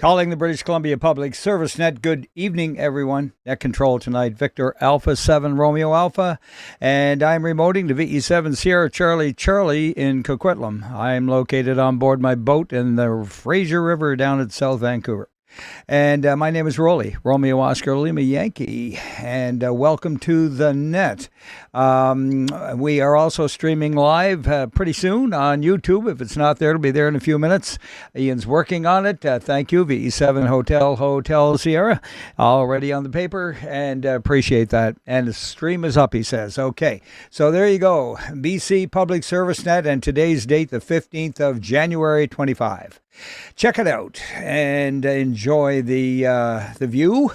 Calling the British Columbia Public Service Net. Good evening, everyone. Net control tonight, Victor Alpha 7 Romeo Alpha. And I'm remoting to VE7 Sierra Charlie Charlie in Coquitlam. I'm located on board my boat in the Fraser River down at South Vancouver. And my name is Roly, Romeo Oscar Lima Yankee, and welcome to the net. We are also streaming live pretty soon on YouTube. If it's not there, it'll be there in a few minutes. Ian's working on it. Thank you, VE7 Hotel Sierra, already on the paper, and appreciate that. And the stream is up, he says. Okay, so there you go. BC Public Service Net, and today's date, the 15th of January 25. Check it out and enjoy the view.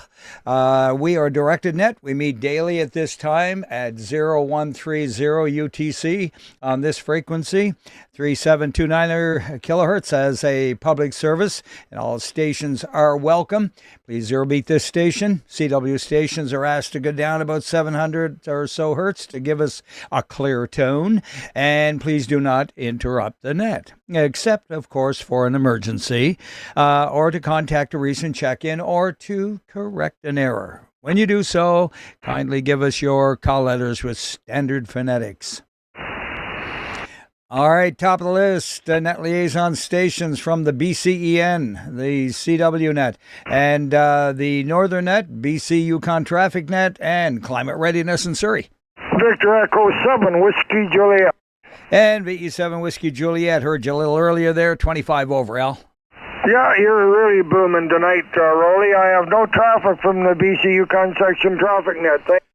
We are Directed Net. We meet daily at this time at 0130 UTC on this frequency, 3729 kilohertz as a public service, and all stations are welcome. Please zero beat this station. CW stations are asked to go down about 700 or so hertz to give us a clear tone, and please do not interrupt the net, except, of course, for an emergency, or to contact a recent check-in, or to correct an error. When you do so, kindly give us your call letters with standard phonetics. All right, top of the list, net liaison stations from the BCEN, the CW net, and the Northern net, BC Yukon Traffic net, and Climate Readiness in Surrey. Victor Echo 7, Whiskey Juliet. And VE7 Whiskey Juliet, heard you a little earlier there, 25 over, Al. Yeah, you're really booming tonight, Roly. I have no traffic from the BC Yukon section traffic net. Thank you.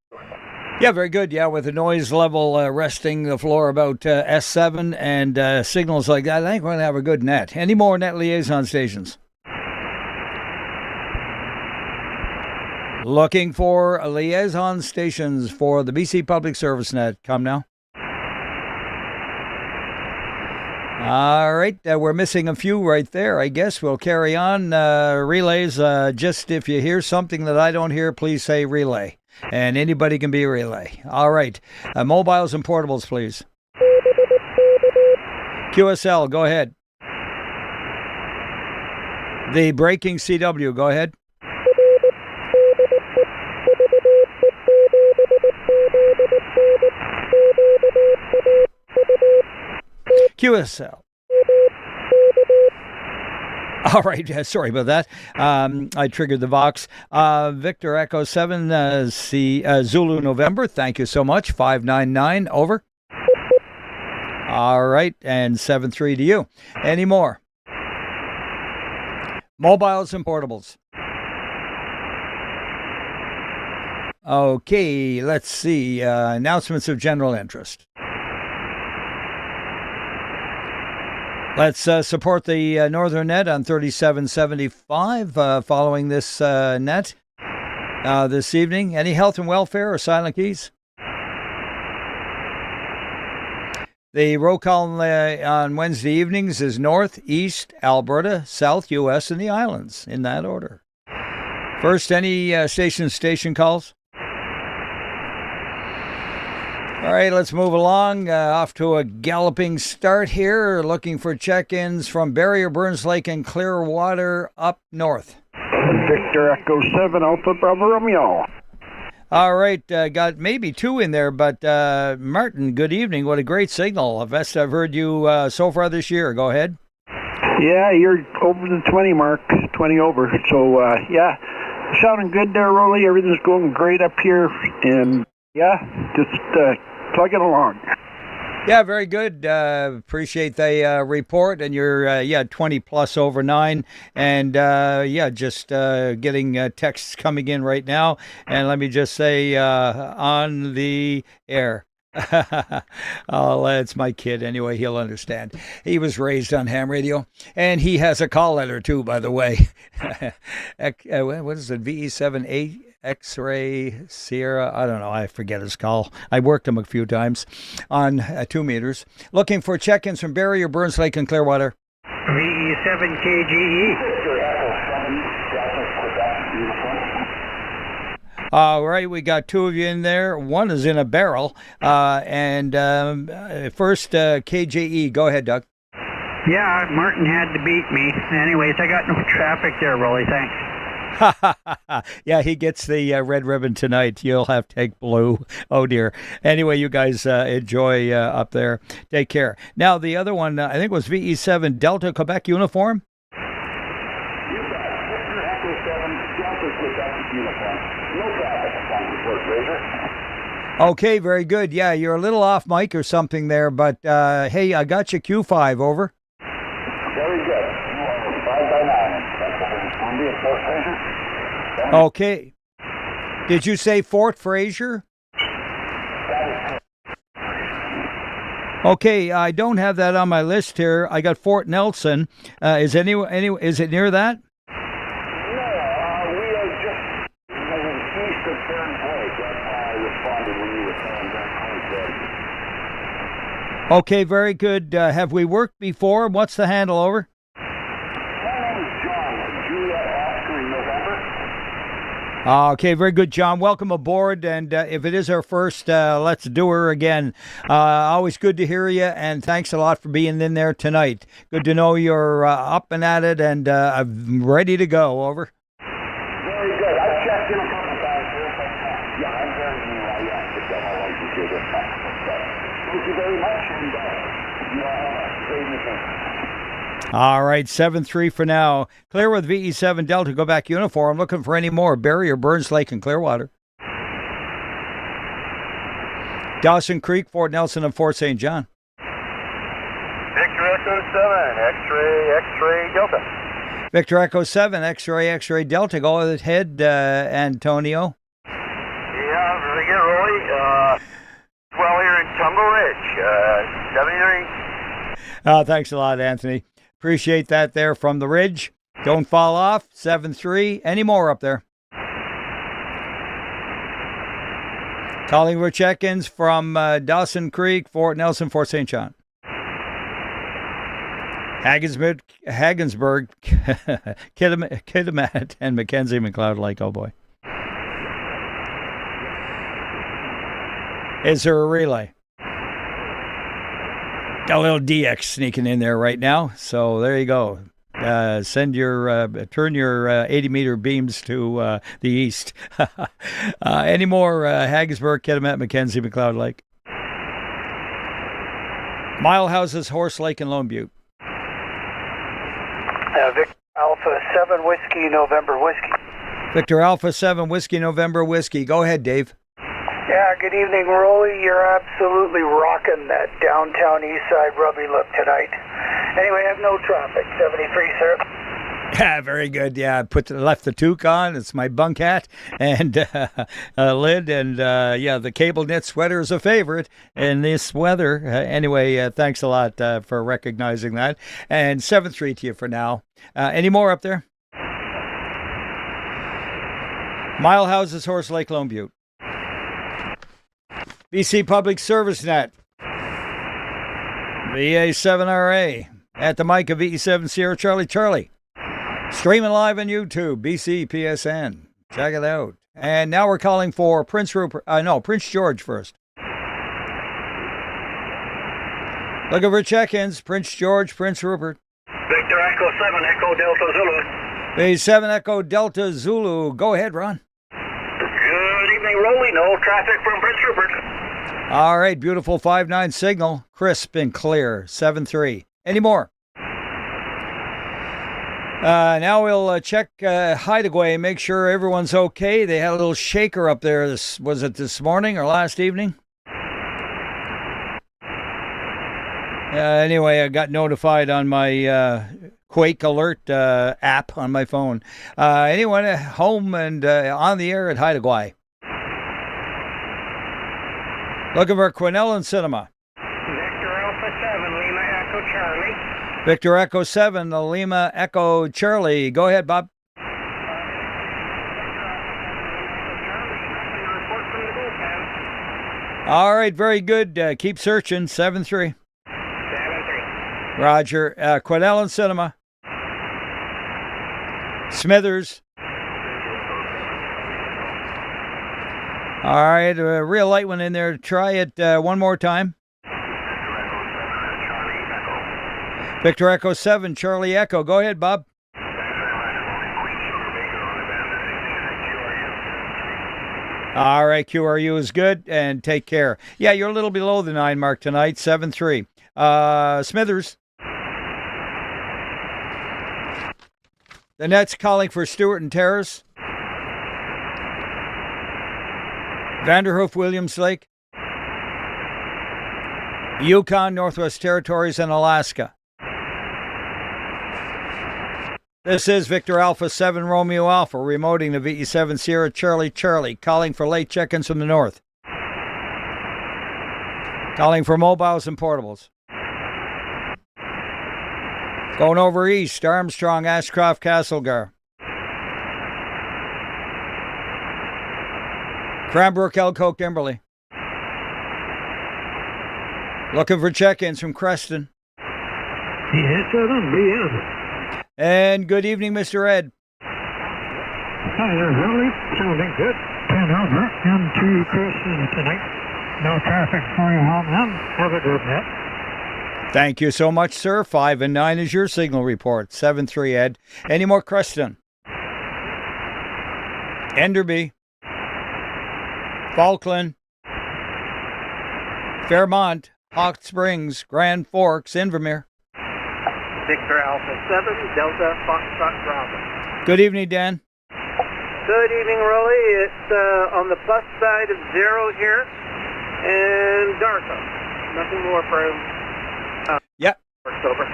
Yeah, very good. Yeah, with the noise level resting the floor about S7 and signals like that, I think we're going to have a good net. Any more net liaison stations? Looking for liaison stations for the BC Public Service Net. Come now. All right, we're missing a few right there. I guess we'll carry on. Relays, just if you hear something that I don't hear, please say relay. And anybody can be a relay. All right, mobiles and portables, please. QSL, go ahead. The breaking CW, go ahead. QSL. All right, sorry about that. I triggered the Vox. Victor Echo 7, Zulu November, thank you so much. 599, over. All right, and 7-3 to you. Any more? Mobiles and portables. Okay, let's see. Announcements of general interest. Let's support the Northern Net on 3775 following this net this evening. Any health and welfare or silent keys? The roll call on Wednesday evenings is North, East, Alberta, South, U.S., and the islands, in that order. First, any station calls? All right, let's move along. Off to a galloping start here. Looking for check-ins from Barrier, Burns Lake, and Clearwater up north. Victor Echo 7, Alpha Bravo Romeo. All right, got maybe two in there, but Martin, good evening. What a great signal. Best I've heard you so far this year. Go ahead. Yeah, you're over the 20 mark, 20 over. So, yeah, sounding good there, Roly. Everything's going great up here. And, yeah, just plug it along. Yeah, very good. Appreciate the report, and you're 20 plus over 9, and just getting texts coming in right now. And let me just say, on the air. Oh, it's my kid anyway. He'll understand. He was raised on ham radio, and he has a call letter too, by the way. What is it? VE7A. X-ray Sierra, I don't know, I forget his call. I worked him a few times on 2 meters. Looking for check-ins from Barrier, Burns Lake, and Clearwater. VE7KGE. All right, we got 2 of you in there. One is in a barrel. First, KJE. Go ahead, Doug. Yeah, Martin had to beat me. Anyways, I got no traffic there, Roly. Thanks. Yeah, he gets the red ribbon tonight. You'll have to take blue. Oh, dear. Anyway, you guys enjoy up there. Take care. Now, the other one, I think, was VE7 Delta Quebec uniform. Okay, very good. Yeah, you're a little off mic or something there, but hey, I got you Q5, over. Very good. 5 by 9. Okay. Did you say Fort Fraser? Okay, I don't have that on my list here. I got Fort Nelson. Is it near that? No, we are just east of Burns Lake. That's how I responded when you were saying Burns Lake. Okay, very good. Have we worked before? What's the handle, over? My name is John. Juliet Oscar in November. Okay, very good, John. Welcome aboard. And if it is our first, let's do her again. Always good to hear you, and thanks a lot for being in there tonight. Good to know you're up and at it and ready to go, over. Very good. I've checked in a couple times here, but yeah, I'm very new. I just got my license here this time. Thank you very much, and you all have a great evening. All right, 7-3 for now. Clear with VE7 Delta, go back uniform. Looking for any more. Barrier, Burns Lake, and Clearwater. Dawson Creek, Fort Nelson, and Fort St. John. Victor Echo 7, X-ray Delta. Victor Echo 7, X-ray Delta. Go ahead, Antonio. Yeah, very good, Roly. Well, here in Tumble Ridge, 73. Thanks a lot, Anthony. Appreciate that there from the ridge. Don't fall off. 7-3. Any more up there? Calling for check-ins from Dawson Creek, Fort Nelson, Fort St. John. Haggensburg, Kitimat, and Mackenzie McLeod Lake. Oh, boy. Is there a relay? Got a little DX sneaking in there right now. So there you go. Turn your 80-meter beams to the east. Any more Haggensburg, Kitimat, Mackenzie, McLeod Lake? Mile Houses, Horse Lake, and Lone Butte. Victor Alpha 7 Whiskey November Whiskey. Victor Alpha 7 Whiskey November Whiskey. Go ahead, Dave. Yeah, good evening, Roly. You're absolutely rocking that downtown east side rubby look tonight. Anyway, I have no traffic. 73, sir. Yeah, very good. Yeah, left the toque on. It's my bunk hat and lid, and yeah, the cable knit sweater is a favorite in this weather. Anyway, thanks a lot for recognizing that. And 7-3 to you for now. Any more up there? Mile Houses, Horse Lake, Lone Butte. BC Public Service Net. VA7RA. At the mic of VE7 Sierra Charlie. Streaming live on YouTube, BCPSN. Check it out. And now we're calling for Prince George first. Looking for check-ins. Prince George, Prince Rupert. Victor Echo 7, Echo Delta Zulu. VA7 Echo Delta Zulu. Go ahead, Ron. Good evening, Roly. No traffic from Prince Rupert. All right, beautiful 5-9 signal. Crisp and clear. 7-3. Any more? Now we'll check Hideaway, make sure everyone's okay. They had a little shaker up there. Was it this morning or last evening? Anyway, I got notified on my Quake Alert app on my phone. Anyone at home and on the air at Hideaway? Looking for Quinellen Cinema. Victor Alpha 7, Lima Echo Charlie. Victor Echo 7, the Lima Echo Charlie. Go ahead, Bob. All right, very good. Keep searching. 7-3. 7-3. Roger. Quinellen Cinema. Smithers. All right, a real light one in there. Try it one more time. Victor Echo 7, Charlie Echo. Go ahead, Bob. All right, QRU is good, and take care. Yeah, you're a little below the 9 mark tonight, 7-3. Smithers. The Nets calling for Stewart and Terrace. Vanderhoof, Williams Lake. Yukon, Northwest Territories, and Alaska. This is Victor Alpha 7 Romeo Alpha, remoting the VE7 Sierra Charlie Charlie, calling for late check-ins from the north. Calling for mobiles and portables. Going over east, Armstrong, Ashcroft, Castlegar. Cranbrook, Elko, Kimberley. Looking for check-ins from Creston. And good evening, Mr. Ed. Hi there, Roly. Sounding good. 10 over into Creston tonight. No traffic for you home then. Have a good night. Thank you so much, sir. 5 and 9 is your signal report. 7-3, Ed. Any more Creston? Enderby. Falkland. Fairmont. Hot Springs. Grand Forks. Invermere. Victor Alpha 7, Delta Foxtrot Bravo. Good evening, Dan. Good evening, Roly. It's on the plus side of 0 here, and dark out. Nothing more for Yep. October.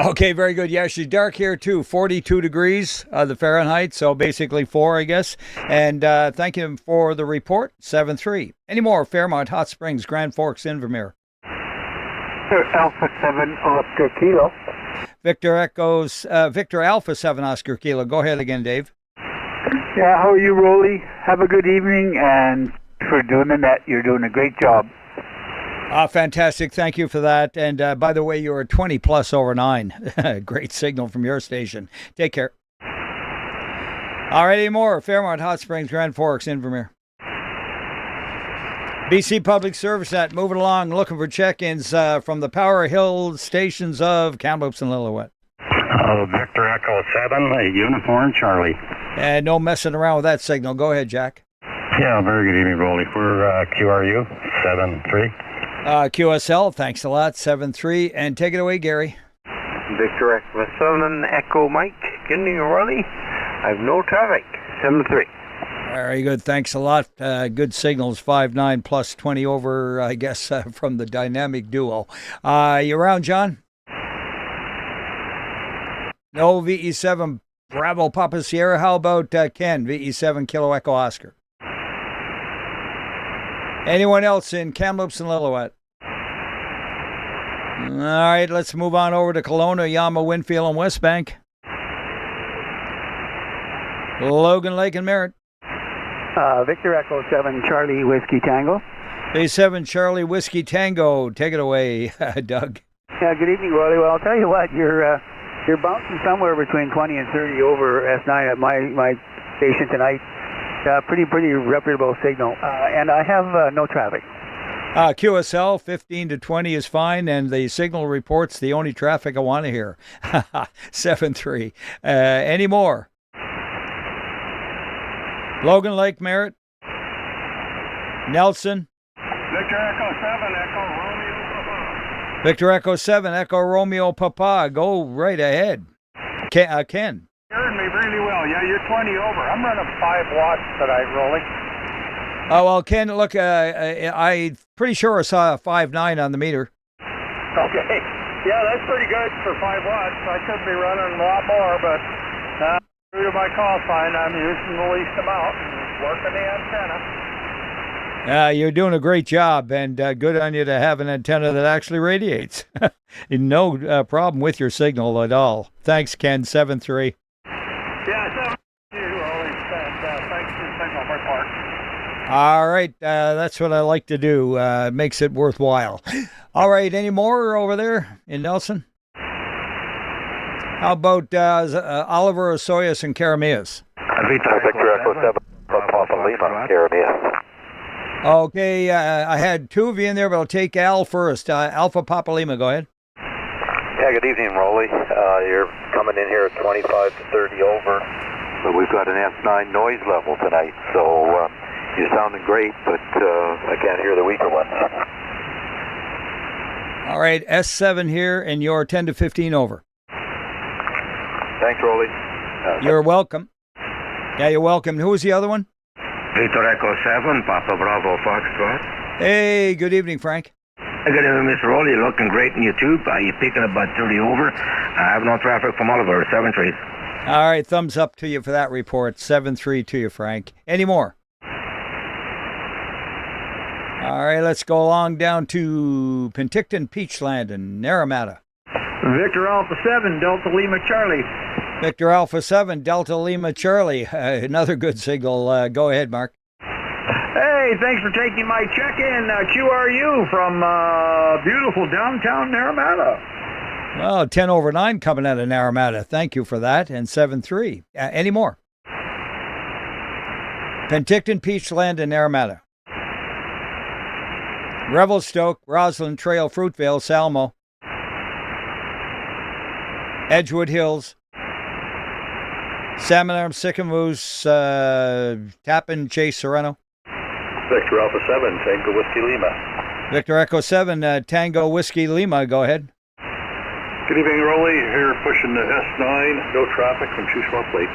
Okay, very good. Yeah, she's dark here too. 42 degrees, the Fahrenheit, so basically 4, I guess. And thank you for the report, 7-3. Any more? Fairmont, Hot Springs, Grand Forks, Invermere. Alpha 7 Oscar Kilo. Victor Alpha 7 Oscar Kilo. Go ahead again, Dave. Yeah, how are you, Roly? Have a good evening, and for doing the net, you're doing a great job. Fantastic. Thank you for that. And by the way, you're 20 plus over 9. Great signal from your station. Take care. All right, any more? Fairmont, Hot Springs, Grand Forks, Invermere. BC Public Service Net, moving along, looking for check-ins from the Power Hill stations of Kamloops and Lillooet. Victor Echo 7, Uniform Charlie. And no messing around with that signal. Go ahead, Jack. Yeah, very good evening, Roly. We're QRU 7-3. QSL, thanks a lot, 7-3. And take it away, Gary. Victor Alpha 7, Echo Mike. Good evening, Roly. I have no traffic. 7-3. Very good. Thanks a lot. Good signals. 5-9 plus 20 over, I guess, from the dynamic duo. You around, John? No, VE7 Bravo Papa Sierra. How about Ken? VE7 Kilo Echo Oscar. Anyone else in Kamloops and Lillooet? All right, let's move on over to Kelowna, Yama, Winfield, and West Bank. Logan Lake and Merritt. Victor Echo 7 Charlie Whiskey Tango. A7 Charlie Whiskey Tango. Take it away, Doug. Yeah, good evening, Roly. Well, I'll tell you what, you're bouncing somewhere between 20 and 30 over S9 at my station tonight. Pretty reputable signal, and I have no traffic. QSL 15 to 20 is fine, and the signal reports the only traffic I want to hear. 7-3. Any more? Logan Lake, Merritt. Nelson. Victor Echo 7, Echo Romeo Papa. Victor Echo 7, Echo Romeo Papa. Go right ahead. Ken. Hearing me really well. Yeah, you're 20 over. I'm running 5 watts tonight, Roly. Oh, well, Ken, look, I'm pretty sure I saw a 5.9 on the meter. Okay. Yeah, that's pretty good for 5 watts. I could be running a lot more, but due to my call sign, I'm using the least amount and working the antenna. You're doing a great job, and good on you to have an antenna that actually radiates. No problem with your signal at all. Thanks, Ken. 7-3. Yeah, 7-2, Roly. Thanks for the signal report. All right, that's what I like to do. Makes it worthwhile. All right, any more over there in Nelson? How about Oliver Osoyas and Karamias? Victor Echo 7 from Papa Lima, Caribbean. Okay, I had 2 of you in there, but I'll take Al first. Alpha Papa Lima, go ahead. Yeah, good evening, Roly. You're coming in here at 25 to 30 over. But we've got an S9 noise level tonight, so you're sounding great, but I can't hear the weaker ones. All right, S7 here, and you're 10 to 15 over. Thanks, Roly. You're welcome. Yeah, you're welcome. Who was the other one? Victor Echo 7, Papa Bravo Foxtrot. Hey, good evening, Frank. Good evening, Mr. Roly. You're looking great in YouTube. You're picking about 30 over. I have no traffic from Oliver, 7-3. All right, thumbs up to you for that report. 7-3 to you, Frank. Any more? All right, let's go along down to Penticton, Peachland, and Naramata. Victor Alpha 7, Delta Lima Charlie. Victor Alpha 7, Delta Lima Charlie. Another good signal. Go ahead, Mark. Hey, thanks for taking my check-in. QRU from beautiful downtown Naramata. Well, 10 over 9 coming out of Naramata. Thank you for that. And 7-3. Any more? Penticton, Peachland, and Naramata. Revelstoke, Roslyn Trail, Fruitvale, Salmo. Edgewood Hills. Salmon Arm, Sycamoose, Tappan, Chase, Sereno. Victor Alpha 7, Tango Whiskey Lima. Victor Echo 7, Tango Whiskey Lima. Go ahead. Good evening, Roly. Here pushing the S9. No traffic from Shuswap Lake.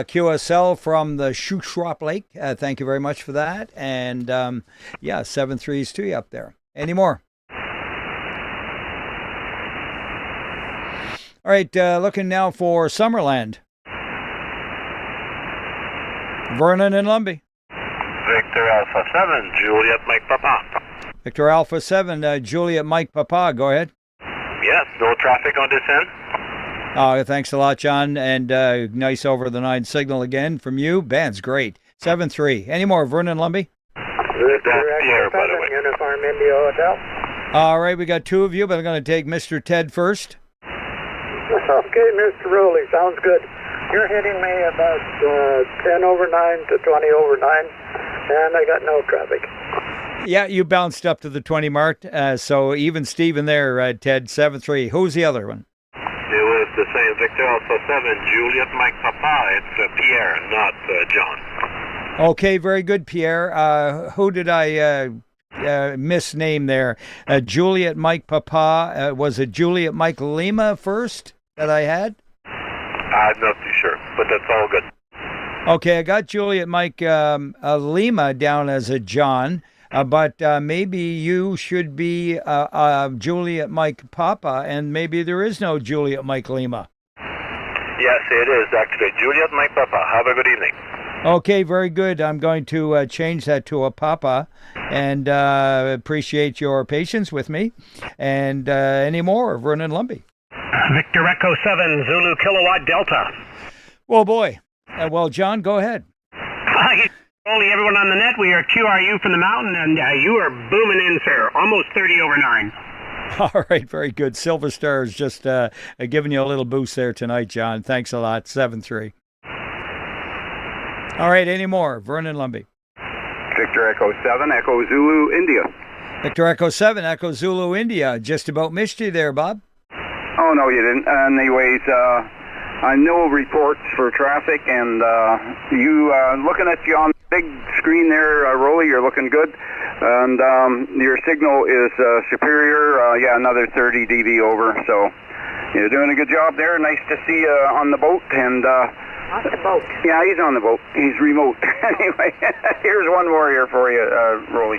QSL from the Shuswap Lake. Thank you very much for that. And, 7-3s to you up there. Any more? All right, looking now for Summerland. Vernon and Lumbee. Victor Alpha 7, Juliet Mike Papa. Victor Alpha 7, Juliet Mike Papa. Go ahead. Yes, no traffic on this end. Thanks a lot, John. And nice over the 9 signal again from you. Band's great. 7-3. Any more, Vernon Lumbee? Victor Pierre, by the way. Uniform India Hotel. All right, we got 2 of you, but I'm going to take Mr. Ted first. Okay, Mr. Roly, sounds good. You're hitting me about 10 over 9 to 20 over 9, and I got no traffic. Yeah, you bounced up to the 20 mark, so even Steven there, Ted, 7-3. Who's the other one? It was the same, Victor Alpha 7, Juliet Mike Papa. It's Pierre, not John. Okay, very good, Pierre. Who did I misname there? Juliet Mike Papa. Was it Juliet Mike Lima first that I had? I'm not too sure, but that's all good. Okay, I got Juliet Mike Lima down as a John, but maybe you should be Juliet Mike Papa, and maybe there is no Juliet Mike Lima. Yes, it is actually Juliet Mike Papa. Have a good evening. Okay, very good. I'm going to change that to a Papa, and appreciate your patience with me. And any more, Vernon Lumbee? Victor Echo 7, Zulu Kilowatt Delta. Well, boy. Well, John, go ahead. Hi, Roly, everyone on the net. We are QRU from the mountain, and you are booming in, sir. Almost 30 over 9. All right, very good. Silver Star is just giving you a little boost there tonight, John. Thanks a lot. 7-3. All right, any more? Vernon Lumbee. Victor Echo 7, Echo Zulu, India. Victor Echo 7, Echo Zulu, India. Just about missed you there, Bob. Oh, no, you didn't. Anyways, no reports for traffic, and you looking at you on the big screen there, Roly, you're looking good. And your signal is superior. Another 30 dB over. So you're doing a good job there. Nice to see you on the boat. And On the boat. yeah, he's on the boat. He's remote. Anyway, here's one warrior for you, Roly.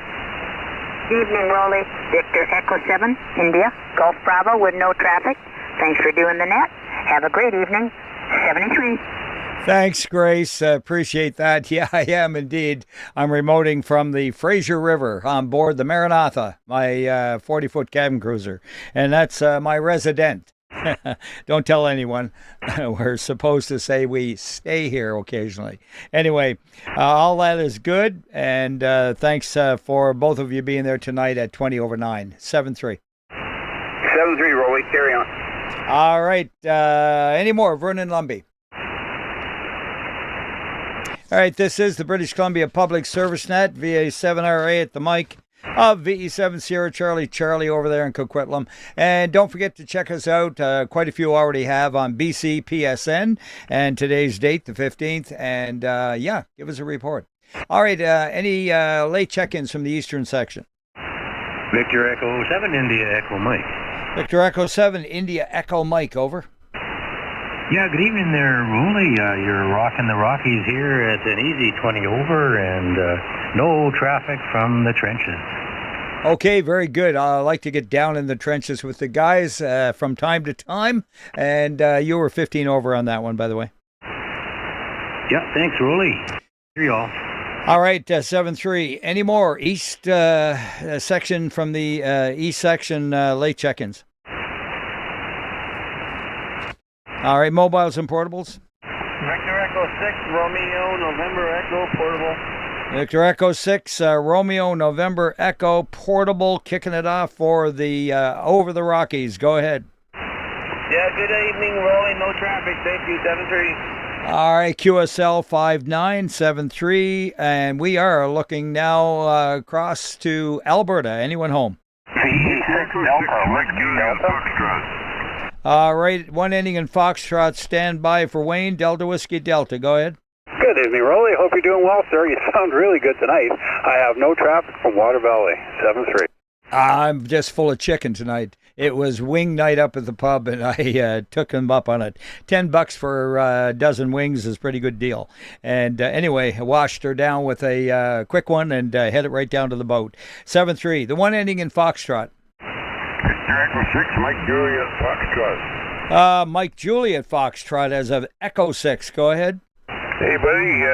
Evening, Roly. Victor Echo 7, India, Golf Bravo with no traffic. Thanks for doing the net. Have a great evening. 73. Thanks, Grace. Appreciate that. Yeah, I am indeed. I'm remoting from the Fraser River on board the Maranatha, my 40-foot cabin cruiser. And that's my resident. Don't tell anyone. We're supposed to say we stay here occasionally. Anyway, all that is good. And thanks for both of you being there tonight at 20 over 9. 7-3. 7-3, Roly. Carry on. All right. Any more? Vernon Lumbee. All right, this is the British Columbia Public Service Net, VA7RA at the mic. of VE7 Sierra Charlie over there in Coquitlam. And don't forget to check us out. Quite a few already have on BCPSN. And today's date, the 15th. And give us a report. All right, any late check-ins from the eastern section? Victor Echo 7, India Echo Mike. Victor Echo 7, India Echo Mike, over. Yeah, good evening there, Roly. You're rocking the Rockies here at an easy 20 over and no traffic from the trenches. Okay, very good. I like to get down in the trenches with the guys from time to time. And you were 15 over on that one, by the way. Yeah, thanks, Roly. Here y'all. All right, 7-3. Any more east section from the east section late check-ins? All right, mobiles and portables. Victor Echo 6, Romeo, November Echo, portable. Victor Echo 6, Romeo, November Echo, portable, kicking it off for the over the Rockies. Go ahead. Yeah, good evening, Roly. No traffic. Thank you, 7-3. All right, QSL 5973, and we are looking now across to Alberta. Anyone home? VE6 Delta, Whiskey Delta. All right, one ending in Foxtrot. Stand by for Wayne, Delta Whiskey Delta. Go ahead. Good evening, Roly. Hope you're doing well, sir. You sound really good tonight. I have no traffic from Water Valley, 7-3. I'm just full of chicken tonight. It was wing night up at the pub, and I took them up on it. $10 for a dozen wings is a pretty good deal. And anyway, I washed her down with a quick one and headed right down to the boat. 7-3, the one ending in Foxtrot. Victor Echo 6, Mike Juliet, Foxtrot. Mike Juliet Foxtrot as of Echo 6. Go ahead. Hey, buddy,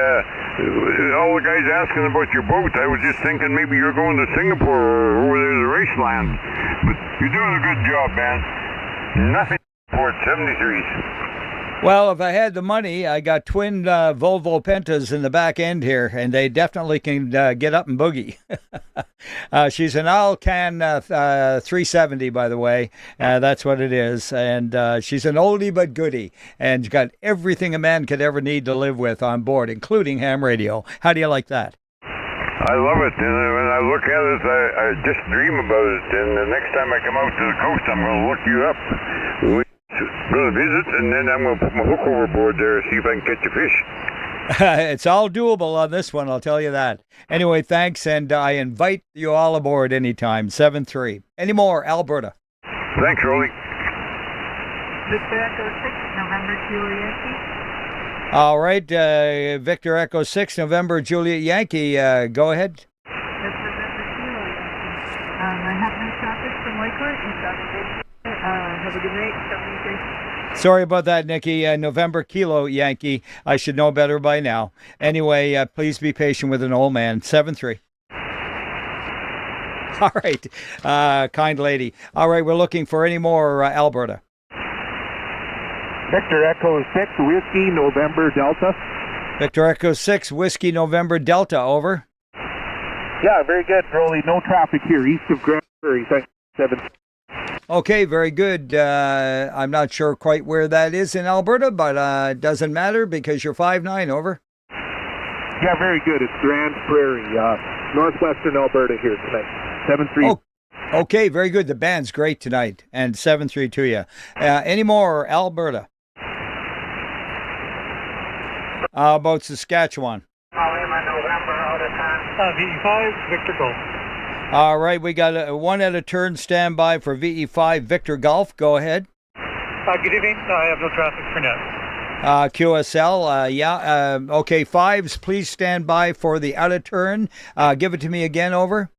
all the guys asking about your boat, I was just thinking maybe you're going to Singapore or over there to the Raceland. But you're doing a good job, man. Nothing for 73s. Well, if I had the money, I got twin Volvo Pentas in the back end here, and they definitely can get up and boogie. She's an Alcan 370, by the way. That's what it is. And she's an oldie but goodie, and got everything a man could ever need to live with on board, including ham radio. How do you like that? I love it, and when I look at it, I just dream about it. And the next time I come out to the coast, I'm going to look you up. Going to visit, and then I'm going to put my hook overboard there, see if I can catch a fish. It's all doable on this one, I'll tell you that. Anyway, thanks, and I invite you all aboard anytime. 7-3. Any more, Alberta? Thanks, Roly. Victor Echo 6, November Juliet. All right, Victor Echo 6, November Juliet Yankee. Go ahead. That's November Juliet. I have no traffic from Lakewood. Have a good night. 73. Sorry about that, Nikki. November Kilo Yankee. I should know better by now. Anyway, please be patient with an old man. 7-3. All right, kind lady. All right, we're looking for any more Alberta. Victor Echo 6, Whiskey, November Delta. Victor Echo 6, Whiskey, November Delta, over. Yeah, very good, Roly. No traffic here, east of Grand Prairie. 7. Okay, very good. I'm not sure quite where that is in Alberta, but it doesn't matter because you're 5-9, over. Yeah, very good. It's Grand Prairie, northwestern Alberta here tonight. 7-3. Oh, okay, very good. The band's great tonight, and 7-3 to you. Any more, Alberta? About Saskatchewan. VE5, Victor Golf. All right, we got one at a turn. Stand by for VE5, Victor Golf. Go ahead. Good evening. I have no traffic for now. QSL, okay, 5s, please stand by for the out of turn. Give it to me again, over.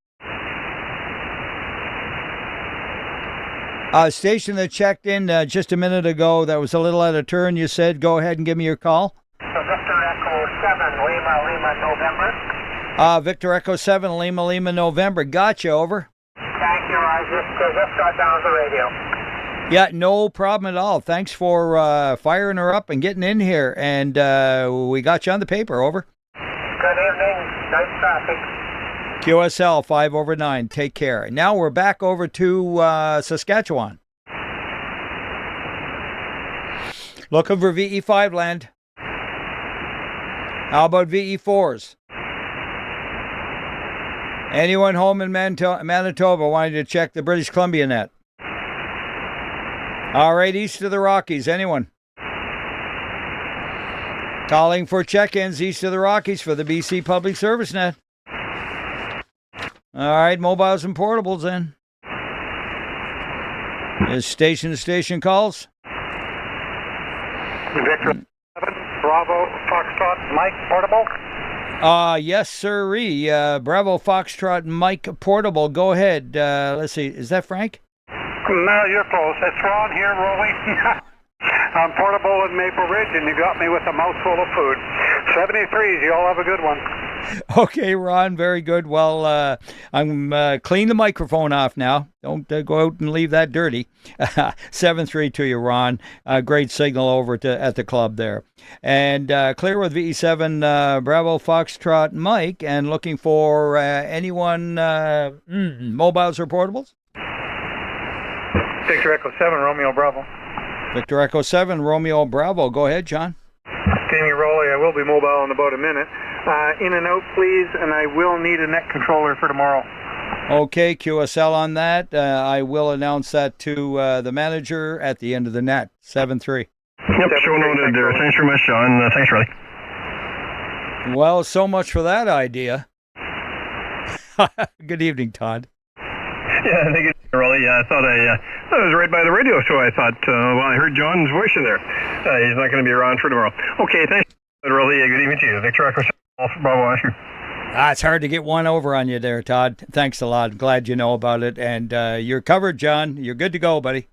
Station that checked in just a minute ago, that was a little out of turn, you said. Go ahead and give me your call. Victor Echo 7, Lima, November. Victor Echo 7, Lima, November. Gotcha, over. Thank you. I just got down the radio. Yeah, no problem at all. Thanks for firing her up and getting in here. And we got you on the paper, over. Good evening. Nice traffic. QSL 5/9. Take care. Now we're back over to Saskatchewan. Looking for VE5 land. How about VE4s? Anyone home in Manitoba wanting to check the British Columbia net? All right, east of the Rockies. Anyone? Calling for check-ins east of the Rockies for the BC Public Service net. All right, mobiles and portables then. Is station-to-station calls? Victor 7, Bravo, Foxtrot, Mike, portable. Yes, sirree. Bravo, Foxtrot, Mike, portable. Go ahead. Let's see. Is that Frank? No, you're close. It's Ron here, Roly. I'm portable in Maple Ridge, and you got me with a mouthful of food. 73s, you all have a good one. Okay, Ron, very good. Well, I'm clean the microphone off now. Don't go out and leave that dirty. 7-3 to you, Ron. Great signal over at the club there. And clear with VE7, Bravo, Foxtrot, Mike, and looking for anyone, mobiles or portables? Victor Echo 7, Romeo Bravo. Victor Echo 7, Romeo Bravo. Go ahead, John. Jamie Roly, I will be mobile in about a minute. In and out, please, and I will need a net controller for tomorrow. Okay, QSL on that. I will announce that to the manager at the end of the net. 7-3. Yep, show noted there. Thanks very much, John. Thanks, Roly. Well, so much for that idea. Good evening, Todd. Yeah, thank you, Roly. I thought I was right by the radio show. I thought, I heard John's voice in there. He's not going to be around for tomorrow. Okay, thanks, Roly. Good evening to you. Victor Echo, Bravo, Oscar. It's hard to get one over on you there, Todd. Thanks a lot. Glad you know about it. And you're covered, John. You're good to go, buddy.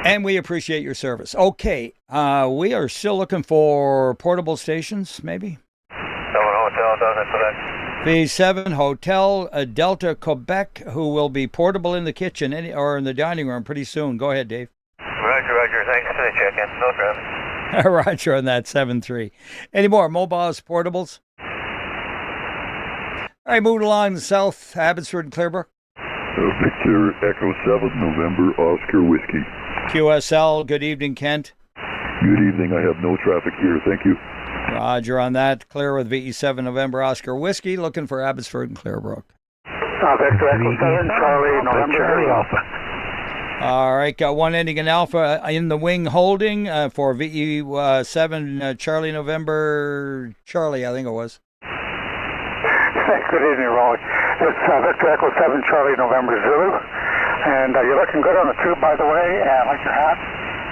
And we appreciate your service. Okay, we are still looking for portable stations, maybe? 7 Hotel, Delta, Quebec. V7 Hotel, Delta, Quebec, who will be portable in the kitchen or in the dining room pretty soon. Go ahead, Dave. Roger. Thanks for the check-in. No traffic. Roger on that, 7-3. Any more mobiles, portables? All right, moving along south, Abbotsford and Clearbrook. Victor Echo 7, November, Oscar Whiskey. QSL, good evening, Kent. Good evening. I have no traffic here. Thank you. Roger on that. Clear with VE7 November Oscar Whiskey, looking for Abbotsford and Clearbrook. Victor Echo 7, Charlie, November, Charlie Alpha. All right, got one ending in Alpha in the wing holding for VE7 Charlie November Charlie, I think it was. Good evening, Roly. It's Victor Echo 7, Charlie, November, Zulu. And you're looking good on the tube, by the way. I like your hat.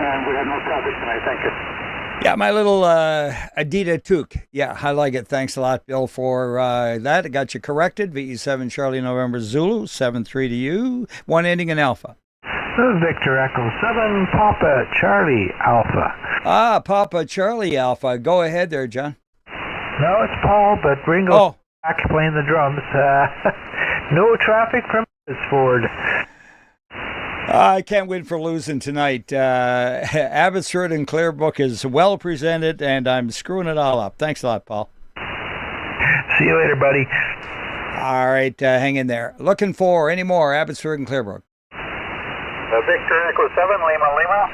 And we had no traffic tonight. Thank you. Yeah, my little Adidas toque. Yeah, I like it. Thanks a lot, Bill, for that. I got you corrected. VE7 Charlie November Zulu, 7-3 to you. One ending in Alpha. Victor Echo 7, Papa Charlie Alpha. Papa Charlie Alpha. Go ahead there, John. No, it's Paul, but Ringo's back playing the drums. No traffic from Ford. I can't win for losing tonight. Abbotsford and Clearbrook is well presented, and I'm screwing it all up. Thanks a lot, Paul. See you later, buddy. All right, hang in there. Looking for any more Abbotsford and Clearbrook. Victor Echo 7, Lima Lima.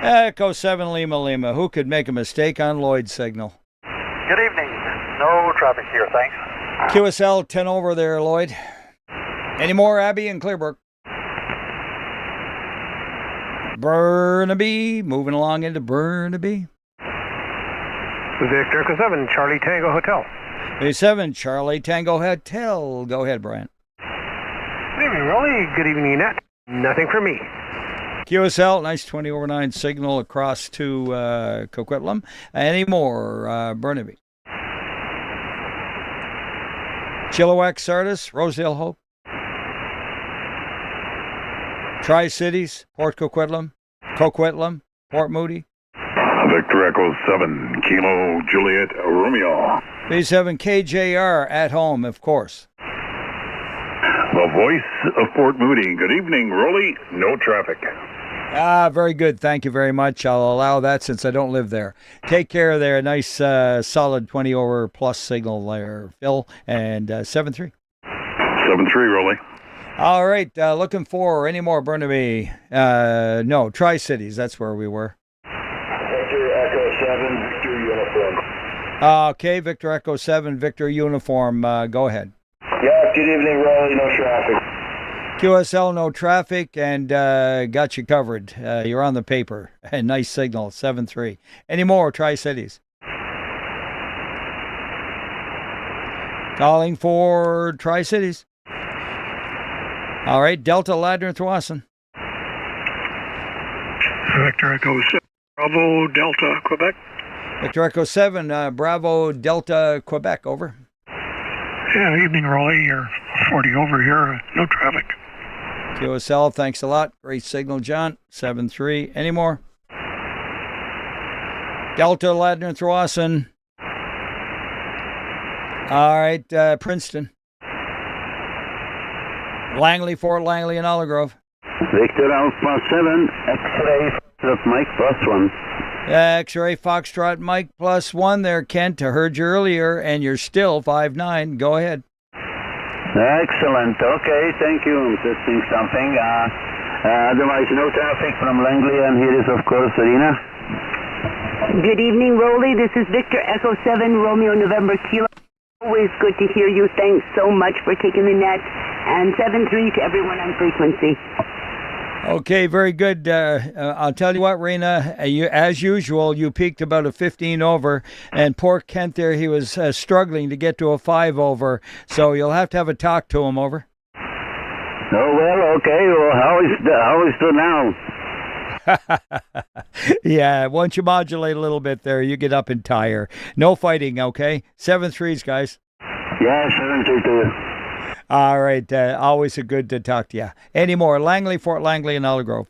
Echo 7, Lima Lima. Who could make a mistake on Lloyd's signal? Good evening. No traffic here, thanks. QSL 10 over there, Lloyd. Any more Abbey and Clearbrook? Burnaby, moving along into Burnaby. Victor Echo 7, Charlie Tango Hotel. A7, Charlie Tango Hotel. Go ahead, Brian. Good evening, Roly. Good evening, Nat. Nothing for me. QSL, nice 20 over 9 signal across to Coquitlam. Any more, Burnaby? Chilliwack, Sardis, Rosedale, Hope. Tri-Cities, Port Coquitlam, Port Moody. Victor Echo 7, Kilo Juliet Romeo. B7 KJR at home, of course. The voice of Port Moody. Good evening, Roly. No traffic. Very good. Thank you very much. I'll allow that since I don't live there. Take care there. Nice, solid 20 over plus signal there, Phil. And 7-3. 7-3, Roly. All right. Looking for any more Burnaby. No, Tri-Cities. That's where we were. Victor Echo 7, Victor Uniform. Okay, Victor Echo 7, Victor Uniform. Go ahead. Yeah, good evening, Roly. No traffic. QSL, no traffic, and got you covered. You're on the paper. Nice signal, 7-3. Any more, Tri-Cities? Calling for Tri-Cities. All right, Delta, Ladner, Thwasson. Victor Echo 7, Bravo, Delta, Quebec. Victor Echo 7, Bravo, Delta, Quebec, over. Yeah, evening, Roly. You're 40 over here. No traffic. QSL, thanks a lot. Great signal, John. 7-3. Any more? Delta, Ladner, Thwasson. All right, Princeton. Langley, Fort Langley, and Olive Grove. Victor Alpha 7, X-ray, Mike +1. X-ray, Foxtrot, Mike +1 there, Kent. I heard you earlier, and you're still 5-9. Go ahead. Excellent. Okay, thank you. I'm testing something. Otherwise, no traffic from Langley, and here is, of course, Serena. Good evening, Roly. This is Victor Echo 7, Romeo November Kilo. Always good to hear you. Thanks so much for taking the net. And 7-3 to everyone on frequency. Okay, very good. I'll tell you what, Rena, as usual, you peaked about a 15 over, and poor Kent there, he was struggling to get to a 5 over, so you'll have to have a talk to him, over. Oh, well, okay. Well, how is it now? Yeah, once you modulate a little bit there, you get up and tire. No fighting, okay? 7-3s, guys. Yeah, 7-3. All right, always a good to talk to you. Any more? Langley, Fort Langley, and Olive Grove.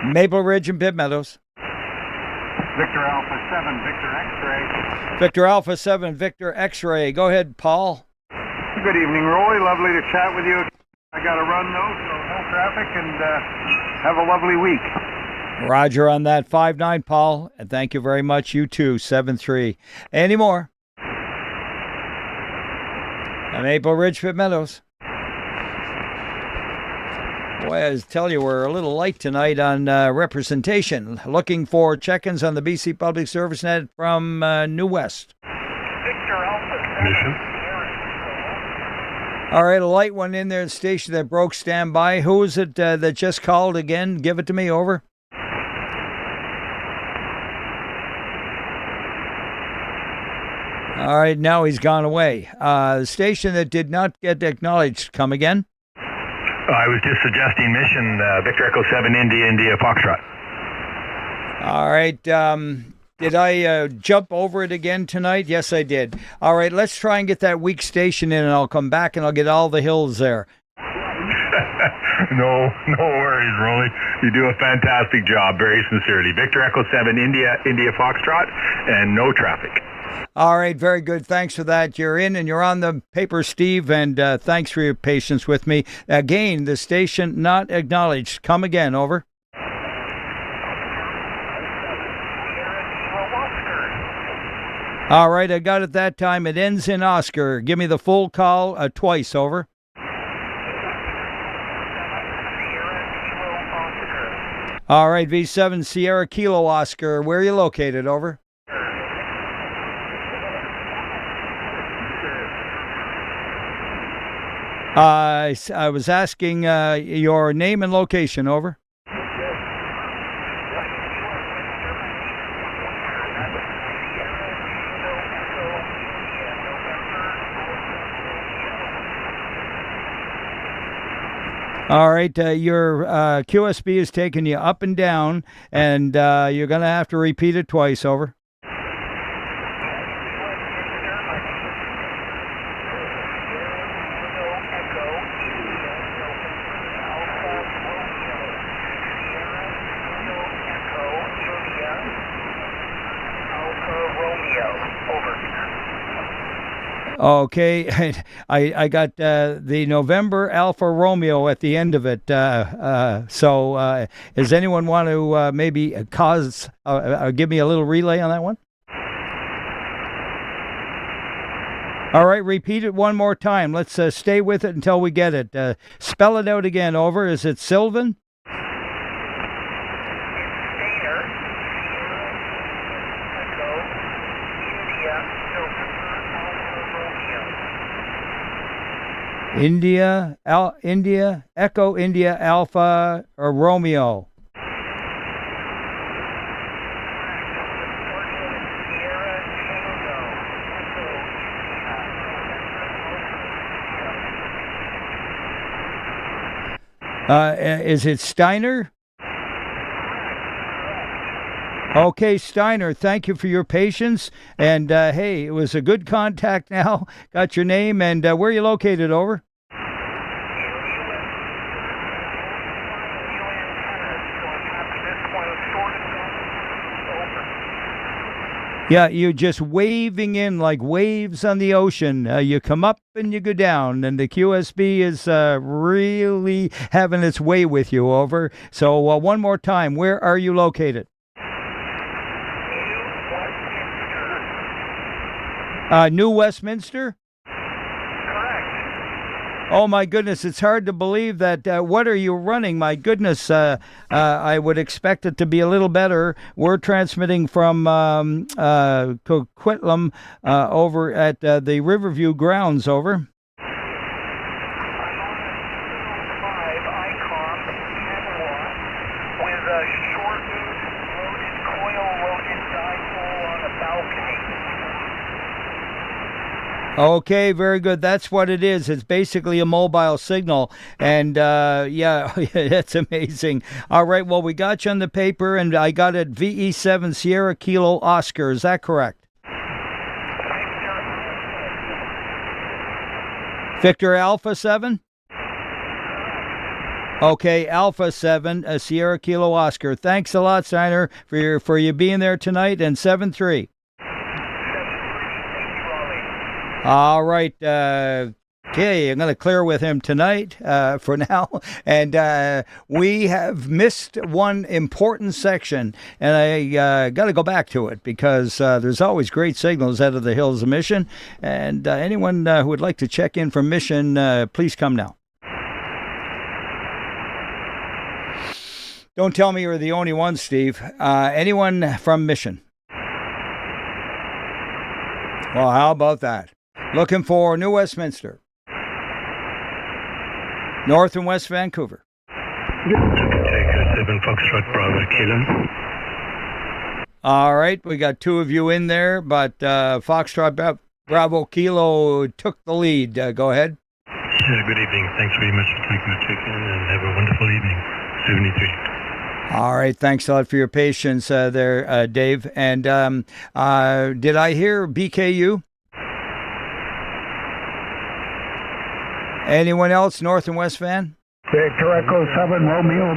Maple Ridge and Pitt Meadows. Victor Alpha 7, Victor X-ray. Victor Alpha 7, Victor X-ray. Go ahead, Paul. Good evening, Roy. Lovely to chat with you. I got to run, though, so no traffic, and have a lovely week. Roger on that. 5-9, Paul. And thank you very much. You too. 7-3. Any more? Maple Ridge, Pitt Meadows. Boy, I tell you, we're a little light tonight on representation. Looking for check-ins on the BC Public Service Net from New West. Victor Alpha 7. All right, a light one in there, the station that broke. Stand by. Who is it that just called again? Give it to me, over. All right, now he's gone away. The station that did not get acknowledged, come again? I was just suggesting mission, Victor Echo 7, India, Foxtrot. All right, did I jump over it again tonight? Yes, I did. All right, let's try and get that weak station in, and I'll come back and I'll get all the hills there. No worries, Roly. You do a fantastic job, very sincerely. Victor Echo 7, India, Foxtrot, and no traffic. All right, very good. Thanks for that. You're in and you're on the paper, Steve, and thanks for your patience with me. Again, the station not acknowledged. Come again, over. All right, I got it that time. It ends in Oscar. Give me the full call twice, over. All right, V7 Sierra Kilo Oscar. Where are you located, over? I was asking your name and location, over. All right, your QSB is taking you up and down, and you're going to have to repeat it twice, over. Okay, I got the November Alpha Romeo at the end of it. So does anyone want to maybe give me a little relay on that one? All right, repeat it one more time. Let's stay with it until we get it. Spell it out again, over. Is it Sylvan? India, Echo India Alpha or Romeo. Is it Steiner? Okay, Steiner, thank you for your patience. And hey, it was a good contact now. Got your name and where are you located, over? Yeah, you're just waving in like waves on the ocean. You come up and you go down, and the QSB is really having its way with you, over. So one more time, where are you located? New Westminster? Oh, my goodness, it's hard to believe that. What are you running? My goodness, I would expect it to be a little better. We're transmitting from Coquitlam over at the Riverview grounds, over. Okay, very good. That's what it is. It's basically a mobile signal. And, yeah, that's amazing. All right, well, we got you on the paper, and I got it VE7 Sierra Kilo Oscar. Is that correct? Victor Alpha 7? Okay, Alpha 7, Sierra Kilo Oscar. Thanks a lot, Steiner, for you being there tonight, and 7-3. All right. Okay, I'm going to clear with him tonight for now. And we have missed one important section, and I got to go back to it because there's always great signals out of the hills of Mission. And anyone who would like to check in from Mission, please come now. Don't tell me you're the only one, Steve. Anyone from Mission? Well, how about that? Looking for New Westminster. North and West Vancouver. Take 7 Foxtrot Bravo Kilo. All right, we got two of you in there, but Foxtrot Bravo Kilo took the lead. Go ahead. Good evening. Thanks very much for taking the check-in, and have a wonderful evening. 73. All right, thanks a lot for your patience there, Dave. And did I hear BKU? Anyone else, North and West Van? Victor Echo 7, Romeo.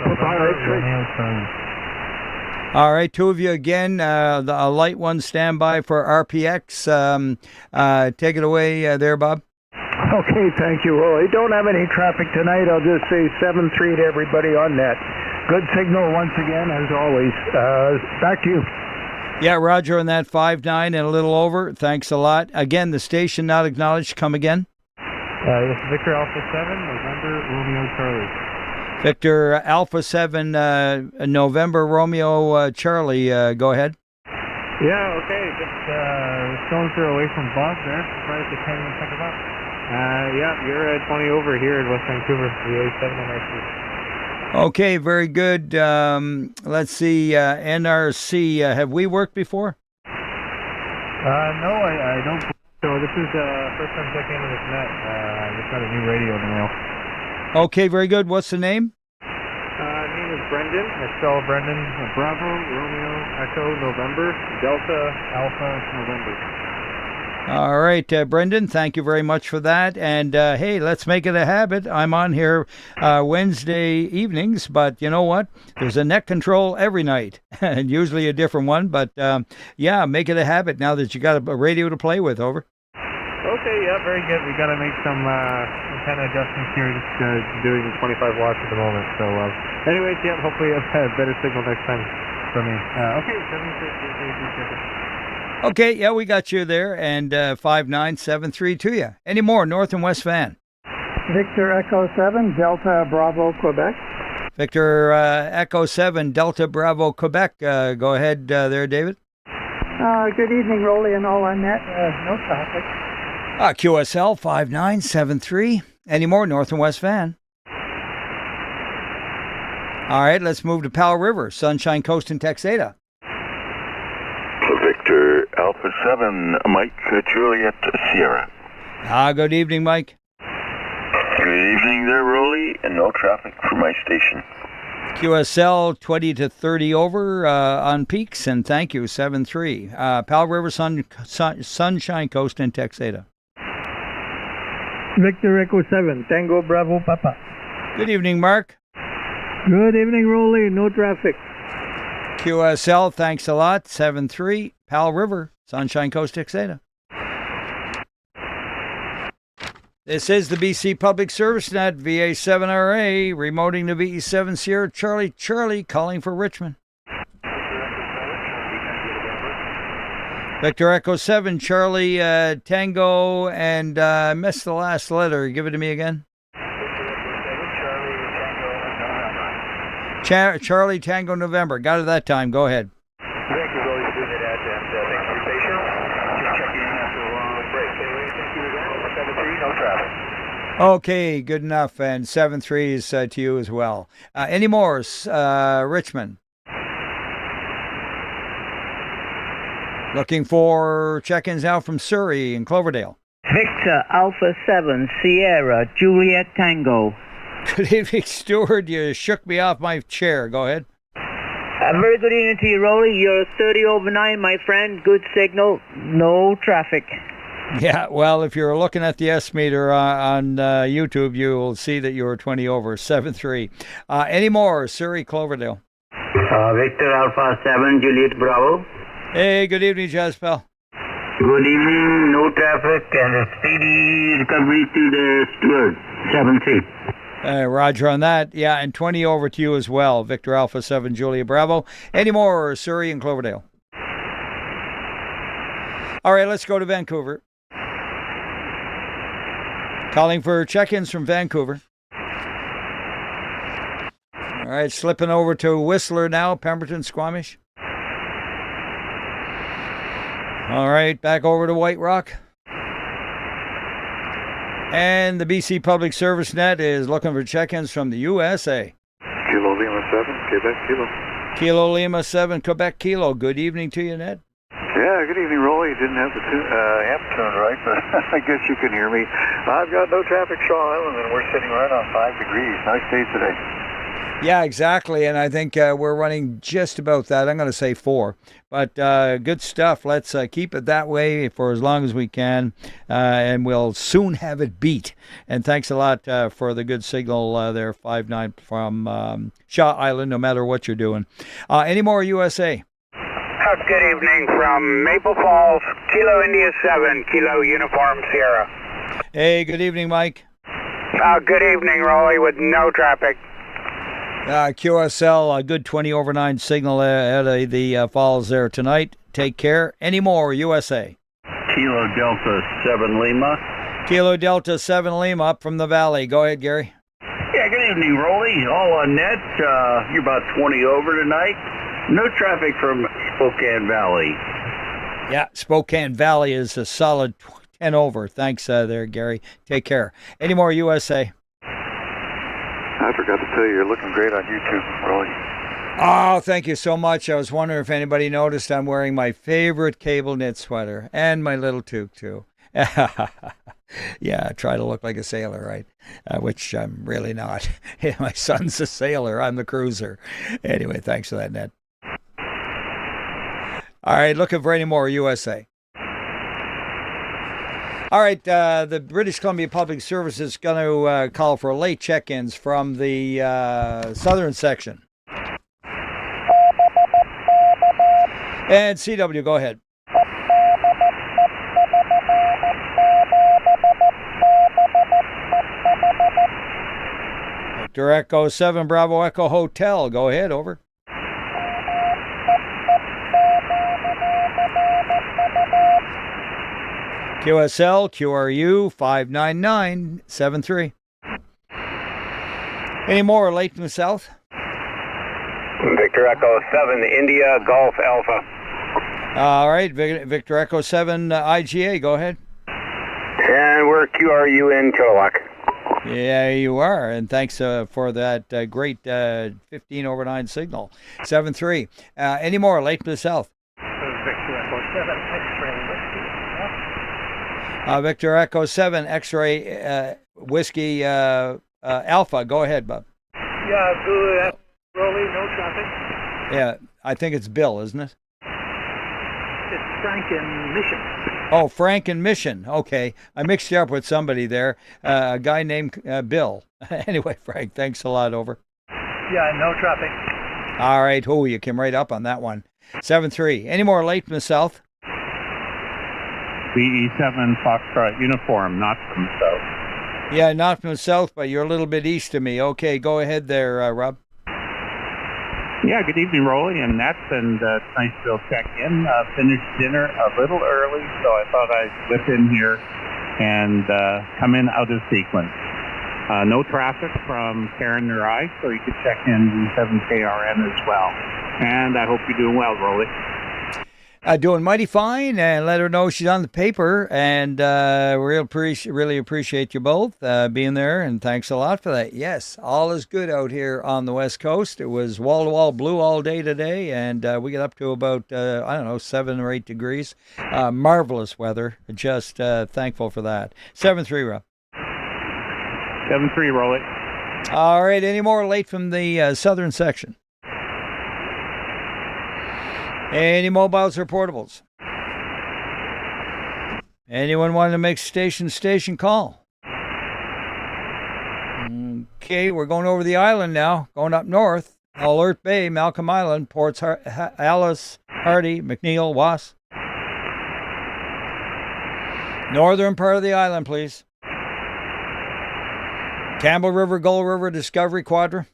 All right, two of you again. A light one standby for RPX. Take it away there, Bob. Okay, thank you, Roly. Don't have any traffic tonight. I'll just say 7-3 to everybody on net. Good signal once again, as always. Back to you. Yeah, Roger on that 5-9 and a little over. Thanks a lot. Again, the station not acknowledged. Come again. Yes, Victor Alpha 7, November, Romeo, Charlie. Victor Alpha 7, November, Romeo, Charlie. Go ahead. Yeah, okay. Just going through away from Bob there. Surprised they can't even pick it up. Yeah, you're at 20 over here in West Vancouver, VA7 NRC. Okay, very good. Let's see, NRC. Have we worked before? No, I don't. So this is first time checking into this net. I just got a new radio in the mail. Okay, very good. What's the name? Name is Brendan. I spell Brendan. Bravo, Romeo, Echo, November, Delta, Alpha, November. All right, Brendan, thank you very much for that. And hey, let's make it a habit. I'm on here Wednesday evenings, but you know what? There's a net control every night, and usually a different one. But yeah, make it a habit now that you got a radio to play with. Over. Okay, yeah, very good. We got to make some antenna adjustments here. Just doing 25 watts at the moment. So, anyways, yeah, hopefully I'll have a better signal next time for me. Okay, 7-6. Okay, yeah, we got you there, and 5973 to you. Any more, North and West Van? Victor Echo 7, Delta Bravo, Quebec. Victor Echo 7, Delta Bravo, Quebec. Go ahead there, David. Good evening, Roly and all on net. No traffic. QSL 5973. Any more, North and West Van? All right, let's move to Powell River, Sunshine Coast and Texada. Victor Alpha 7, Mike, Juliet, Sierra. Good evening, Mike. Good evening there, Roly, and no traffic for my station. QSL 20 to 30 over on peaks, and thank you, 7-3. Powell River, Sunshine Coast and Texada. Victor Echo 7, Tango Bravo Papa. Good evening, Mark. Good evening, Roly. No traffic. QSL, thanks a lot. 7-3. Powell River, Sunshine Coast, Texada. This is the BC Public Service Net, VA7RA, remoting to VE7 Sierra Charlie, calling for Richmond. Victor Echo 7, Charlie Tango, and missed the last letter. Give it to me again. Charlie Tango November. Got it that time. Go ahead. Thank you, Roly, for doing that, and thanks for your patience. Just checking in after a long break. Anyway, thank you again. 7-3, no traffic. Okay, good enough. And 7-3 is to you as well. Any more? Richmond. Looking for check-ins now from Surrey and Cloverdale. Victor Alpha 7 Sierra Juliet Tango. Good evening, Stuart. You shook me off my chair. Go ahead. A very good evening to you, Roly. You're 30 over 9, my friend. Good signal. No traffic. Yeah, well, if you're looking at the S meter on YouTube, you will see that you were 20 over. 7-3. Any more? Surrey, Cloverdale. Victor Alpha 7 Juliet Bravo. Hey, good evening, Jaspel. Good evening. No traffic and a speedy recovery to the Stuart. 7-3. Roger on that. Yeah, and 20 over to you as well. Victor Alpha 7, Julia Bravo. Any more, Surrey and Cloverdale? All right, let's go to Vancouver. Calling for check-ins from Vancouver. All right, slipping over to Whistler now, Pemberton, Squamish. All right, back over to White Rock. And the BC Public Service Net is looking for check-ins from the USA. Kilo Lima 7, Quebec Kilo. Kilo Lima 7, Quebec Kilo. Good evening to you, Ned. Yeah, good evening, Roly. You didn't have the amp tuned right, but I guess you can hear me. I've got no traffic, Shaw Island, and we're sitting right on 5 degrees. Nice day today. Yeah, exactly, and I think we're running just about that. I'm going to say 4, but good stuff. Let's keep it that way for as long as we can, and we'll soon have it beat. And thanks a lot for the good signal there, 5-9 from Shaw Island, no matter what you're doing. Any more USA? Good evening from Maple Falls, Kilo India 7, Kilo Uniform Sierra. Hey, good evening, Mike. Good evening, Roly, with no traffic. QSL, a good 20 over 9 signal out of the falls there tonight. Take care. Any more, USA? Kilo Delta 7 Lima. Kilo Delta 7 Lima up from the valley. Go ahead, Gary. Yeah, good evening, Roly. All on net. You're about 20 over tonight. No traffic from Spokane Valley. Yeah, Spokane Valley is a solid 10 over. Thanks there, Gary. Take care. Any more, USA? I forgot to tell you, you're looking great on YouTube, Roly. Oh, thank you so much. I was wondering if anybody noticed I'm wearing my favorite cable knit sweater and my little toque, too. Yeah, I try to look like a sailor, right? Which I'm really not. My son's a sailor. I'm the cruiser. Anyway, thanks for that, Ned. All right, looking for any more, USA. All right, the British Columbia Public Service is going to call for late check-ins from the southern section. And CW, go ahead. Victor Echo 7, Bravo Echo Hotel. Go ahead, over. QSL, QRU 59973. Any more late in the south? Victor Echo 7, India Golf Alpha. All right, Victor Echo 7, IGA, go ahead. And we're QRU in Chilliwack. Yeah, you are. And thanks for that great 15 over 9 signal. 7-3. Any more late to the south? Victor Echo 7, X-ray whiskey. Victor Echo 7, X-ray whiskey Alpha. Go ahead, Bob. Yeah, good. Roly, no traffic. Yeah, I think it's Bill, isn't it? It's Frank in Mission. Oh, Frank and Mission. Okay. I mixed you up with somebody there, a guy named Bill. Anyway, Frank, thanks a lot. Over. Yeah, no traffic. All right. Oh, you came right up on that one. 7-3. Any more late from the south? BE7 Foxtrot uniform, not from south. Yeah, not from the south, but you're a little bit east of me. Okay, go ahead there, Rob. Yeah, good evening, Roly and Nets, and it's nice to check in. Finished dinner a little early, so I thought I'd slip in here and come in out of sequence. No traffic from Karen Nerai, so you could check in V7KRN as well. And I hope you're doing well, Roly. Doing mighty fine, and let her know she's on the paper, and really appreciate you both being there, and thanks a lot for that. Yes, all is good out here on the West Coast. It was wall-to-wall blue all day today, and we get up to about, 7 or 8 degrees. Marvelous weather. Just thankful for that. 7-3, Rob. 7-3, Roly. All right, any more late from the southern section? Any mobiles or portables? Anyone want to make station call? Okay, we're going over the island now, going up north. Alert Bay, Malcolm Island, Ports Alice, Hardy, McNeil, Was. Northern part of the island, please. Campbell River, Gull River, Discovery, Quadra.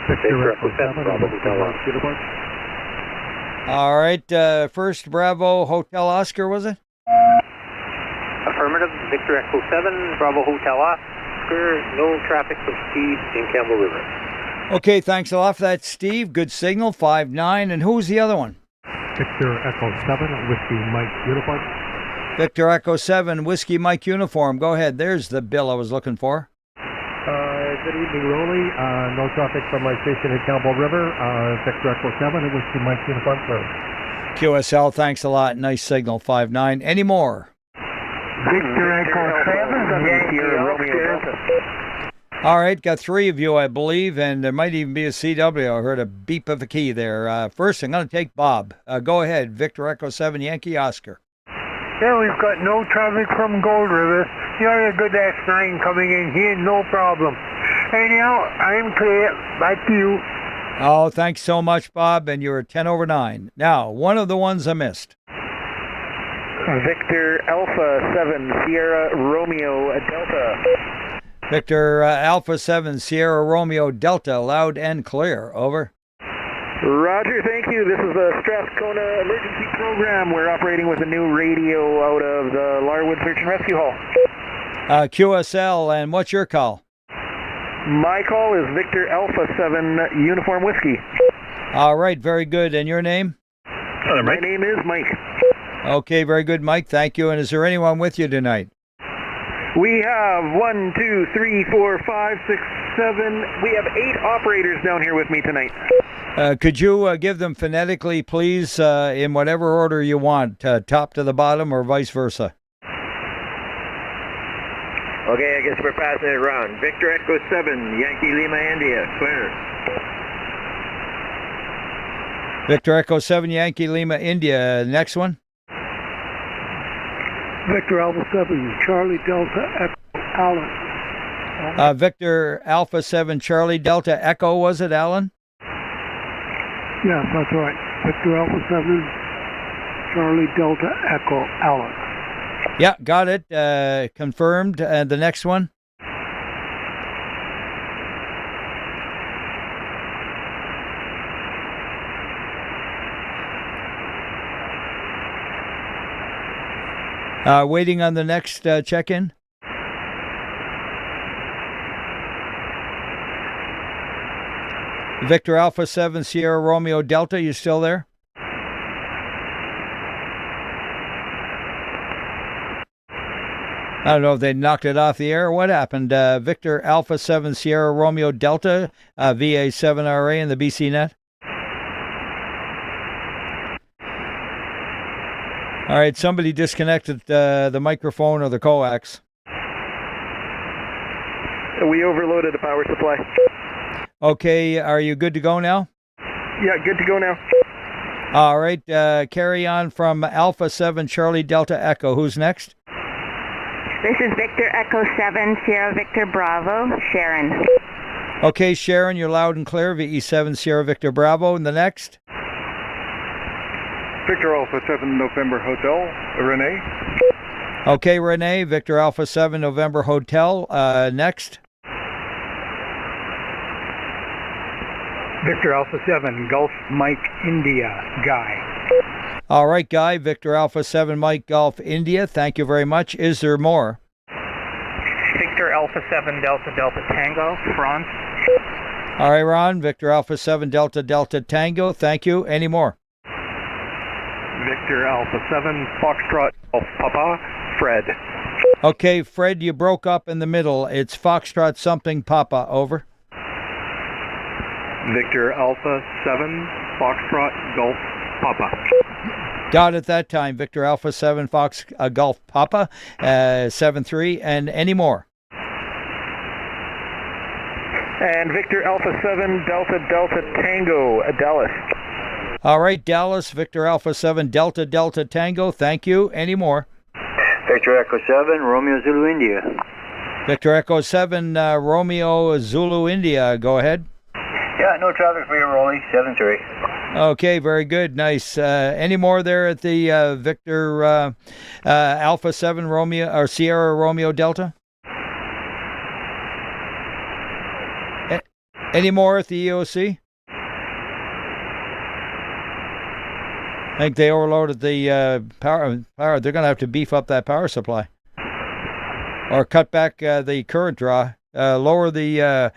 Victor Echo 7, Bravo Hotel Oscar. All right, first Bravo Hotel Oscar, was it? Affirmative, Victor Echo 7, Bravo Hotel Oscar, no traffic from Steve in Campbell River. Okay, thanks a lot for that, Steve. Good signal, 5-9. And who's the other one? Victor Echo 7, Whiskey Mike Uniform. Victor Echo 7, Whiskey Mike Uniform. Go ahead. There's the bill I was looking for. Good evening, Roly. No traffic from my station at Campbell River. Victor Echo 7, Whiskey Mike Uniform, clear. QSL, thanks a lot. Nice signal, 5-9. Any more? Victor Echo 7, Yankee Romeo Delta. All right, got 3 of you, I believe, and there might even be a CW. I heard a beep of a key there. First, I'm going to take Bob. Go ahead, Victor Echo 7, Yankee Oscar. Yeah, we've got no traffic from Gold River. You had a good X9 coming in here, no problem. Anyhow, I'm clear. Back to you. Oh, thanks so much, Bob, and you're 10 over 9. Now, one of the ones I missed. Victor Alpha 7, Sierra Romeo Delta. Victor Alpha 7, Sierra Romeo Delta, loud and clear. Over. Roger, thank you. This is a Strathcona emergency program. We're operating with a new radio out of the Larwood Search and Rescue Hall. QSL, and what's your call? My call is Victor Alpha 7 Uniform Whiskey. All right, very good. And your name? My name is Mike. Okay, very good, Mike. Thank you. And is there anyone with you tonight? We have 1, 2, 3, 4, 5, 6, 7. We have 8 operators down here with me tonight. Could you give them phonetically, please, in whatever order you want, top to the bottom or vice versa? Okay, I guess we're passing it around. Victor Echo 7, Yankee Lima, India, clear. Victor Echo 7, Yankee Lima, India. Next one. Victor Alpha 7, Charlie Delta Echo Allen. Victor Alpha 7, Charlie Delta Echo, was it, Alan? Yes, that's right. Victor Alpha 7, Charlie Delta Echo Allen. Yeah, got it. Confirmed. The next one. Waiting on the next check-in. Victor Alpha 7, Sierra Romeo Delta, you still there? I don't know if they knocked it off the air or what happened. Victor Alpha 7 Sierra Romeo Delta, VA7RA in the BC net. All right, somebody disconnected the microphone or the coax. We overloaded the power supply. Okay, are you good to go now? Yeah, good to go now. All right, carry on from Alpha 7 Charlie Delta Echo. Who's next? This is Victor Echo 7 Sierra Victor Bravo, Sharon. Okay, Sharon, you're loud and clear. VE7 Sierra Victor Bravo. And the next? Victor Alpha 7 November Hotel, Renee. Okay, Renee, Victor Alpha 7 November Hotel. Next? Victor Alpha 7 Golf Mike India, Guy. All right, Guy, Victor Alpha 7 Mike Golf India. Thank you very much. Is there more? Victor Alpha 7 Delta Delta Tango, Ron. All right, Ron, Victor Alpha 7 Delta Delta Tango. Thank you. Any more? Victor Alpha 7 Foxtrot Golf Papa, Fred. Okay, Fred, you broke up in the middle. It's Foxtrot something Papa. Over. Victor Alpha 7 Foxtrot Golf Papa. Got it that time. Victor Alpha 7 Fox Golf Papa, 7-3. And any more? And Victor Alpha 7 Delta Delta Tango, Dallas. All right, Dallas, Victor Alpha 7 Delta Delta Tango. Thank you. Any more? Victor Echo 7 Romeo Zulu India. Victor Echo 7 Romeo Zulu India. Go ahead. Yeah, no traffic for you, Roly. 7-3. Okay, very good. Nice. Any more there at the Victor Alpha 7 Romeo or Sierra Romeo Delta? Any more at the EOC? I think they overloaded the power. They're going to have to beef up that power supply, or cut back the current draw. Lower the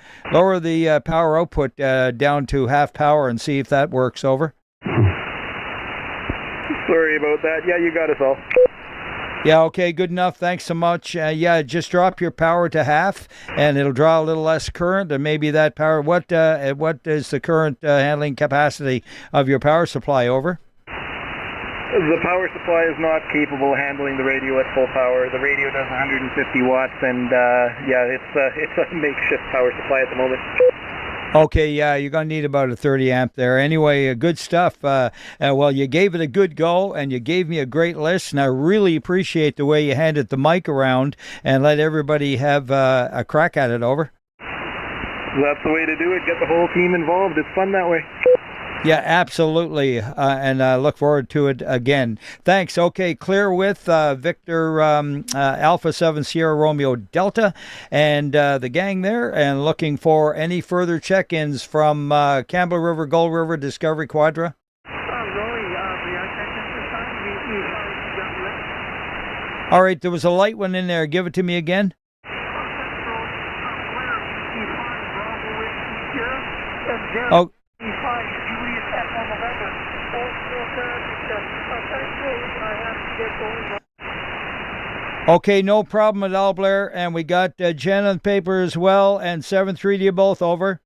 power output down to half power and see if that works. Over. Sorry about that. Yeah, you got us all. Yeah, okay, good enough. Thanks so much. Yeah, just drop your power to half, and it'll draw a little less current, and maybe that power. What is the current handling capacity of your power supply? Over. The power supply is not capable of handling the radio at full power. The radio does 150 watts, and yeah, it's a makeshift power supply at the moment. Okay, yeah, you're going to need about a 30 amp there. Anyway, good stuff. Well, you gave it a good go, and you gave me a great list, and I really appreciate the way you handed the mic around and let everybody have a crack at it. Over. That's the way to do it. Get the whole team involved. It's fun that way. Yeah, absolutely, and I look forward to it again. Thanks. Okay, clear with Victor Alpha 7 Sierra Romeo Delta and the gang there, and looking for any further check-ins from Campbell River, Gull River, Discovery Quadra. All right, there was a light one in there. Give it to me again. Oh. Okay, no problem at all, Blair. And we got Jen on paper as well, and 7-3 to you both. Over.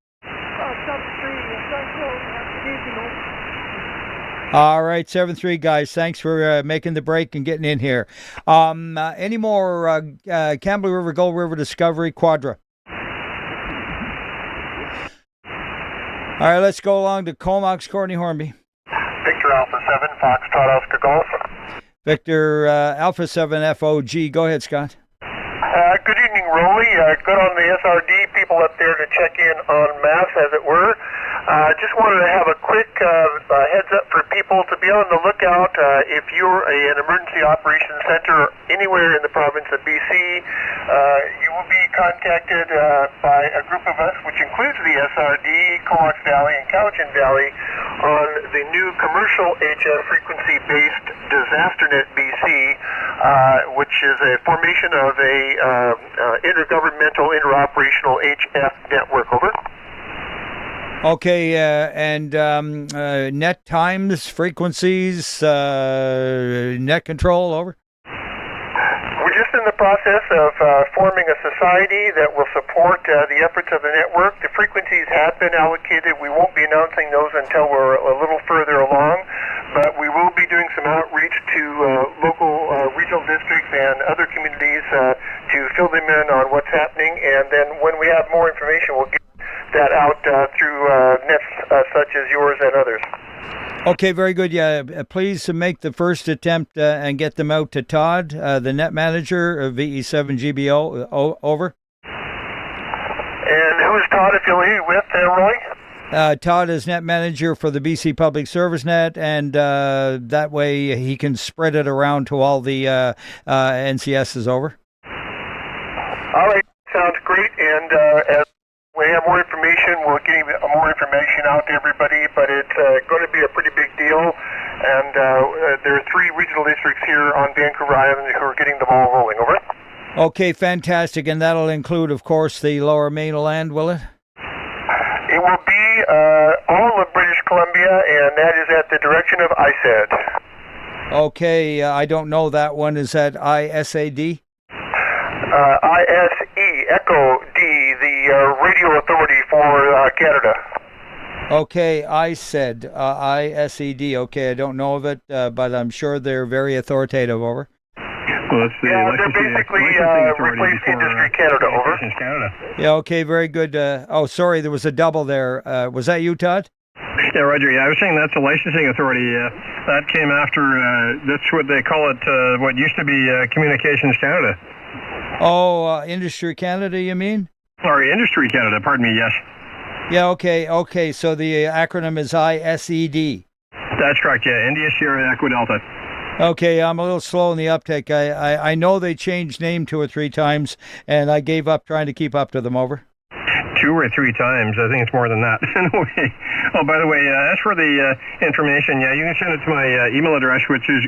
All right, 7-3, guys. Thanks for making the break and getting in here. Any more Campbell River, Gull River, Discovery, Quadra? All right, let's go along to Comox, Courtney Hornby. Victor Alpha 7, Foxtrot Oscar Golf. Victor Alpha 7 FOG. Go ahead, Scott. Good evening, Roly. Good on the SRD people up there to check in en masse, as it were. Just wanted to have a quick heads up for people to be on the lookout if you're an emergency operations center anywhere in the province of BC. You will be contacted by a group of us, which includes the SRD, Comox Valley, and Cowichan Valley, on the new commercial HF frequency-based DisasterNet BC, which is a formation of a intergovernmental interoperational HF network. Over. Okay, and net times, frequencies, net control. Over. We're just in the process of forming a society that will support the efforts of the network. The frequencies have been allocated. We won't be announcing those until we're a little further along, but we will be doing some outreach to local regional districts and other communities to fill them in on what's happening, and then when we have more information, we'll get that out through nets such as yours and others. Okay, very good. Yeah, please make the first attempt and get them out to Todd, the net manager of VE7GBO. Over. And who is Todd affiliated with, Roy? Todd is net manager for the BC Public Service Net, and that way he can spread it around to all the NCSs. Over. All right, sounds great. And as we have more information, we'll get more information out to everybody, but it's going to be a pretty big deal. And there are 3 regional districts here on Vancouver Island who are getting the ball rolling. Over. Okay, fantastic. And that'll include, of course, the Lower Mainland, will it? It will be all of British Columbia, and that is at the direction of ISED. Okay, I don't know that one. Is that ISAD? ISE, Echo D, the radio authority for Canada. Okay, I said ISED. Okay, I don't know of it, but I'm sure they're very authoritative. Over. Well, it's the they're basically replaced Industry Canada. Over. Canada. Yeah, okay, very good. Oh, sorry, there was a double there. Was that you, Todd? Yeah, Roger. Yeah, I was saying that's a licensing authority. That came after, that's what they call it, what used to be Communications Canada. Oh, Industry Canada, you mean? Sorry, Industry Canada, pardon me, yes. Yeah, okay, so the acronym is ISED. That's correct, yeah, India Sierra Echo Delta. Okay, I'm a little slow in the uptake. I know they changed name 2 or 3 times, and I gave up trying to keep up to them. Over. 2 or 3 times, I think it's more than that. Anyway, oh, by the way, as for the information, yeah, you can send it to my email address, which is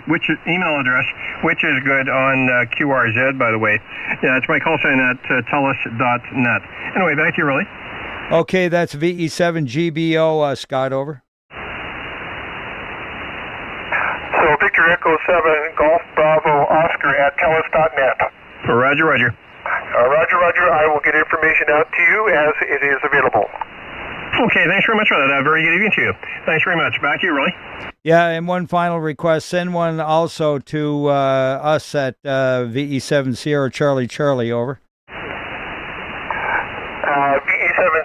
good on QRZ, by the way. Yeah, it's my call sign at telus.net. Anyway, back to you, Roly. Okay, that's VE7GBO, Scott. Over. So Victor Echo 7 Golf Bravo Oscar at telus.net. Roger, Roger. Roger. I will get information out to you as it is available. Okay, thanks very much for that. Very good evening to you. Thanks very much. Back to you, Roly. Yeah, and one final request. Send one also to us at VE7 Sierra Charlie. Over. VE7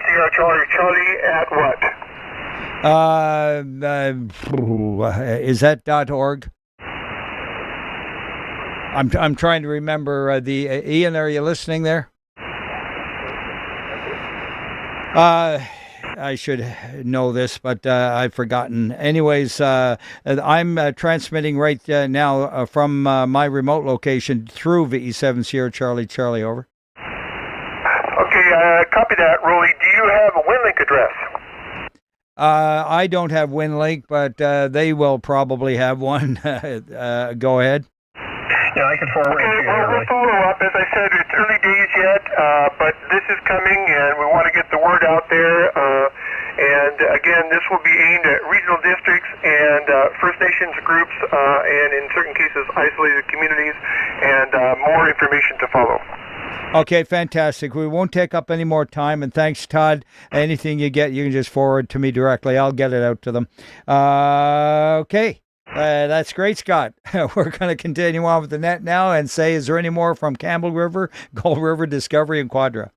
Sierra Charlie at what? Is that .org? I'm trying to remember the Ian. Are you listening there? I should know this, but I've forgotten. Anyways, I'm transmitting right now from my remote location through VE7 Sierra Charlie. Over. Okay, copy that, Roly. Do you have a WinLink address? I don't have WinLink, but they will probably have one. Go ahead. Yeah, I can forward it to you. Well, we'll follow up. As I said, it's early days yet, but this is coming, and we want to get the word out there. And again, this will be aimed at regional districts and First Nations groups, and in certain cases, isolated communities, and more information to follow. Okay, fantastic. We won't take up any more time, and thanks, Todd. Anything you get, you can just forward to me directly. I'll get it out to them. Okay. That's great, Scott. We're going to continue on with the net now and say, is there any more from Campbell River, Gold River, Discovery, and Quadra?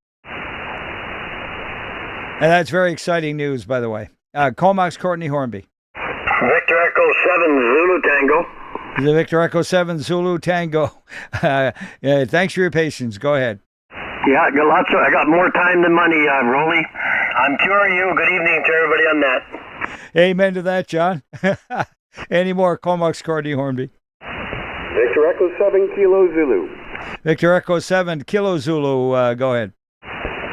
And that's very exciting news, by the way. Comox Courtney Hornby. Victor Echo 7 Zulu Tango. The Victor Echo 7 Zulu Tango. Thanks for your patience. Go ahead. Yeah, I got more time than money, Roly. I'm QRU. Good evening to everybody on that. Amen to that, John. Any more? Comox Courtney Hornby. Victor Echo 7 Kilo Zulu. Victor Echo 7 Kilo Zulu. Go ahead.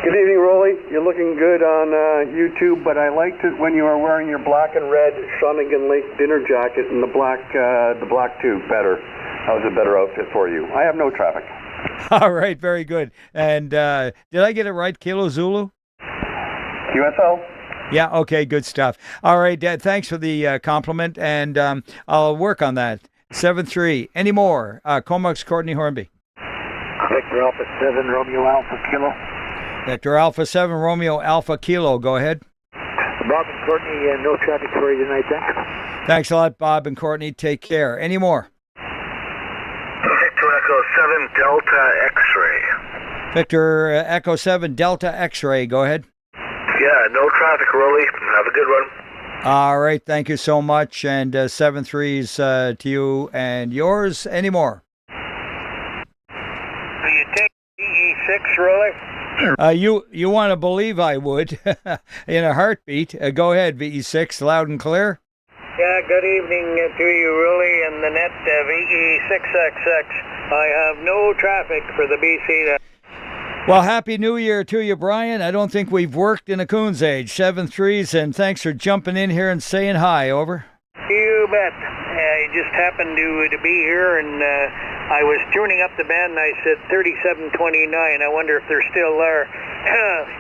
Good evening, Roly. You're looking good on YouTube, but I liked it when you were wearing your black and red Shawnigan Lake dinner jacket and the black tube better. That was a better outfit for you. I have no traffic. All right, very good. And did I get it right? Kilo Zulu? QSL? Yeah, okay, good stuff. All right, thanks for the compliment, and I'll work on that. 7-3. Any more? Comox Courtney Hornby. Victor Alpha 7, Romeo Alpha Kilo. Victor Alpha 7, Romeo Alpha Kilo. Go ahead. Bob and Courtney, no traffic for you tonight, thanks. Thanks a lot, Bob and Courtney. Take care. Any more? Victor Echo 7, Delta X-ray. Victor Echo 7, Delta X-ray. Go ahead. Yeah, no traffic, Roly. Have a good one. All right. Thank you so much. And 7-3s to you and yours. Any more? Will you take EE6, Roly? You want to believe I would in a heartbeat. Go ahead, VE6, loud and clear. Yeah, good evening to you, Roly, and the net VE6XX. I have no traffic for the BC. Well, Happy New Year to you, Brian. I don't think we've worked in a coon's age. 7-3s, and thanks for jumping in here and saying hi. Over. You bet. I just happened to be here, and I was tuning up the band, and I said 3729. I wonder if they're still there.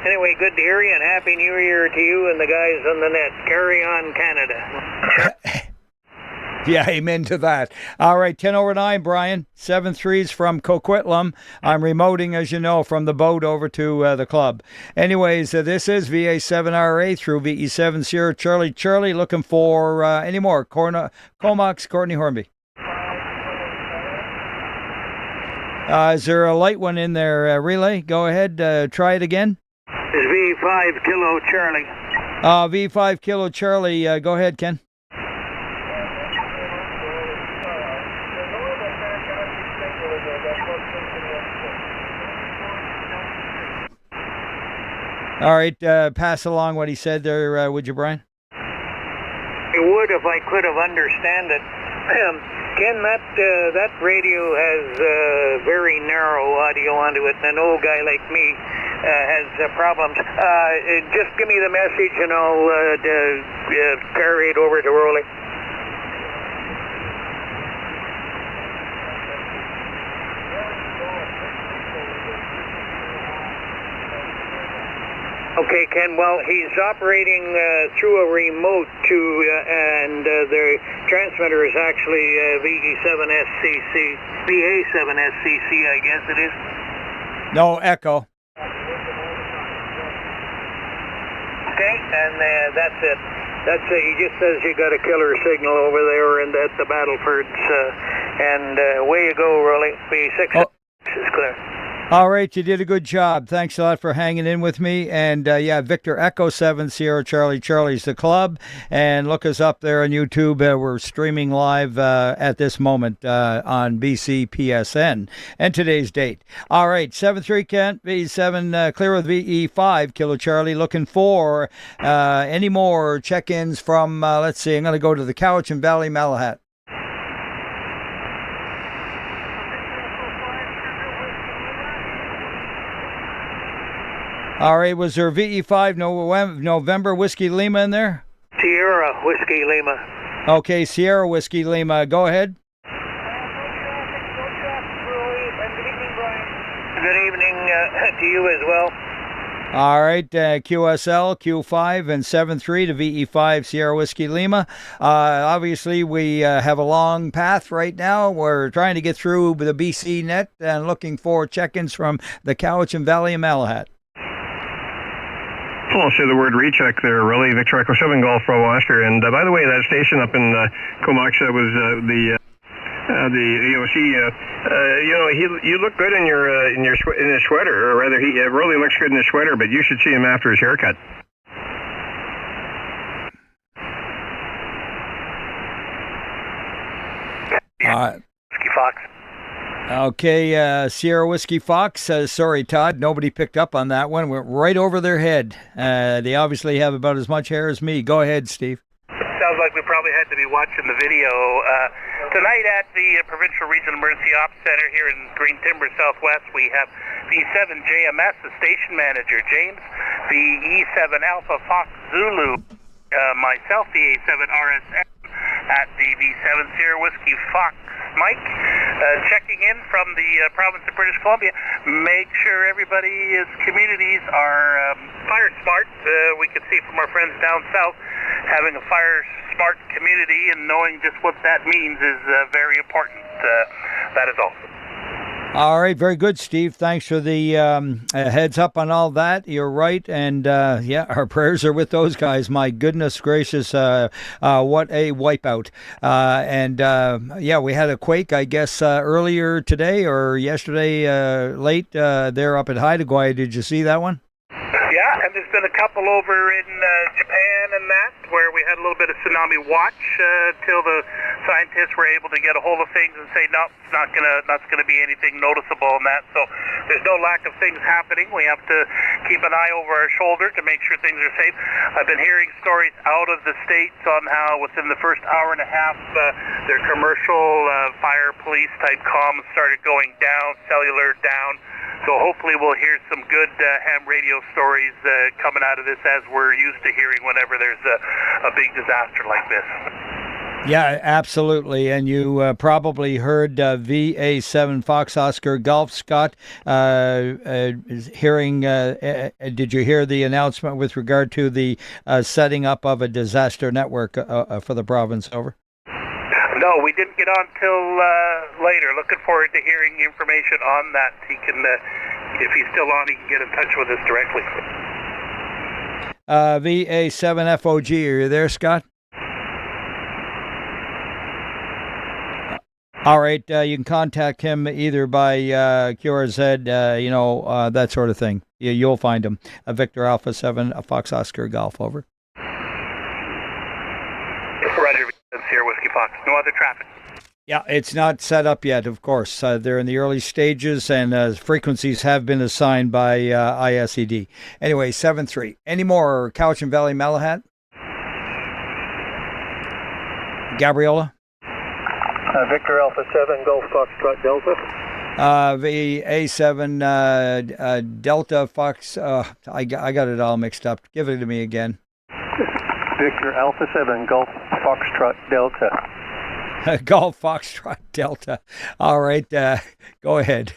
Anyway, good to hear you, and Happy New Year to you and the guys on the net. Carry on, Canada. Yeah, amen to that. All right, 10/9, Brian. 7-3s from Coquitlam. I'm remoting, as you know, from the boat over to the club. Anyways, this is VA7RA through VE7 Sierra Charlie. Looking for any more. Comox, Courtney Hornby. Is there a light one in there, Relay? Go ahead, try it again. It's V5 Kilo Charlie. V5 Kilo Charlie. Go ahead, Ken. All right, pass along what he said there, would you, Brian? I would if I could have understand it. Ken, that radio has very narrow audio onto it, and an old guy like me has problems. Just give me the message, and I'll carry it over to Roly. Okay, Ken, well, he's operating through a remote and the transmitter is actually VE7SCC, VA7SCC, I guess it is. No, Echo. Okay, and that's it. That's it. He just says you got a killer signal over there and at the Battlefords, and away you go, Roly. V6 is clear. All right, you did a good job. Thanks a lot for hanging in with me. And yeah, Victor Echo 7 Sierra Charlie's the club. And look us up there on YouTube. We're streaming live at this moment on BCPSN and today's date. All right, 7-3 Kent, V7 clear with VE5 Kilo Charlie. Looking for any more check-ins from, let's see, I'm going to go to the Couch and Valley Malahat. All right, was there VE5 November Whiskey Lima in there? Sierra Whiskey Lima. Okay, Sierra Whiskey Lima. Go ahead. Good evening to you as well. All right, QSL, Q5, and 7-3 to VE5 Sierra Whiskey Lima. Obviously, we have a long path right now. We're trying to get through the BC net and looking for check-ins from the Couch and Valley of Malahat. I'll say the word recheck there, really. Victor Echo 7 Golf Bravo Oscar. And by the way, that station up in Comox was the EOC. You look good in his sweater, or rather, Roly looks good in his sweater. But you should see him after his haircut. Whiskey Fox. Okay, Sierra Whiskey Fox. Sorry, Todd, nobody picked up on that one. Went right over their head. They obviously have about as much hair as me. Go ahead, Steve. Sounds like we probably had to be watching the video. Tonight at the Provincial Regional Emergency Ops Center here in Green Timber, Southwest, we have V7 JMS, the station manager, James, the E7 Alpha Fox Zulu, myself, the A7 RSM, at the V7 Sierra Whiskey Fox Mike, checking in from the province of British Columbia. Make sure everybody's communities are fire smart. We can see from our friends down south, having a fire smart community and knowing just what that means is very important. That is all. All right, very good, Steve. Thanks for the heads up on all that. You're right, and yeah, our prayers are with those guys. My goodness gracious, what a wipeout! Yeah, we had a quake, I guess, earlier today or yesterday, late there up at Haida. Did you see that one? Yeah, and there's been a couple over in Japan and that, where we had a little bit of tsunami watch till the scientists were able to get a hold of things and say, no, it's not gonna be anything noticeable in that. So there's no lack of things happening. We have to keep an eye over our shoulder to make sure things are safe. I've been hearing stories out of the States on how within the first hour and a half, their commercial fire police type comms started going down, cellular down. So hopefully we'll hear some good ham radio stories coming out of this, as we're used to hearing whenever there's a big disaster like this. Yeah, absolutely. And you probably heard VA7 Fox Oscar Golf, Scott, hearing, did you hear the announcement with regard to the setting up of a disaster network for the province? Over. No, we didn't get on till later. Looking forward to hearing information on that. He can, if he's still on, he can get in touch with us directly. VA7FOG, are you there, Scott? All right, you can contact him either by QRZ, that sort of thing. You'll find him. Victor Alpha 7, Fox Oscar Golf, over. Roger, here, Whiskey Fox. No other traffic. Yeah, it's not set up yet, of course. They're in the early stages, and frequencies have been assigned by ISED. Anyway, 7-3. Any more Cowichan Valley Malahat? Gabriola? Victor Alpha 7, Golf Foxtrot Delta. VA7 Delta Fox. I got it all mixed up. Give it to me again. Victor Alpha 7, Golf Foxtrot Delta. Golf Foxtrot Delta. All right, go ahead.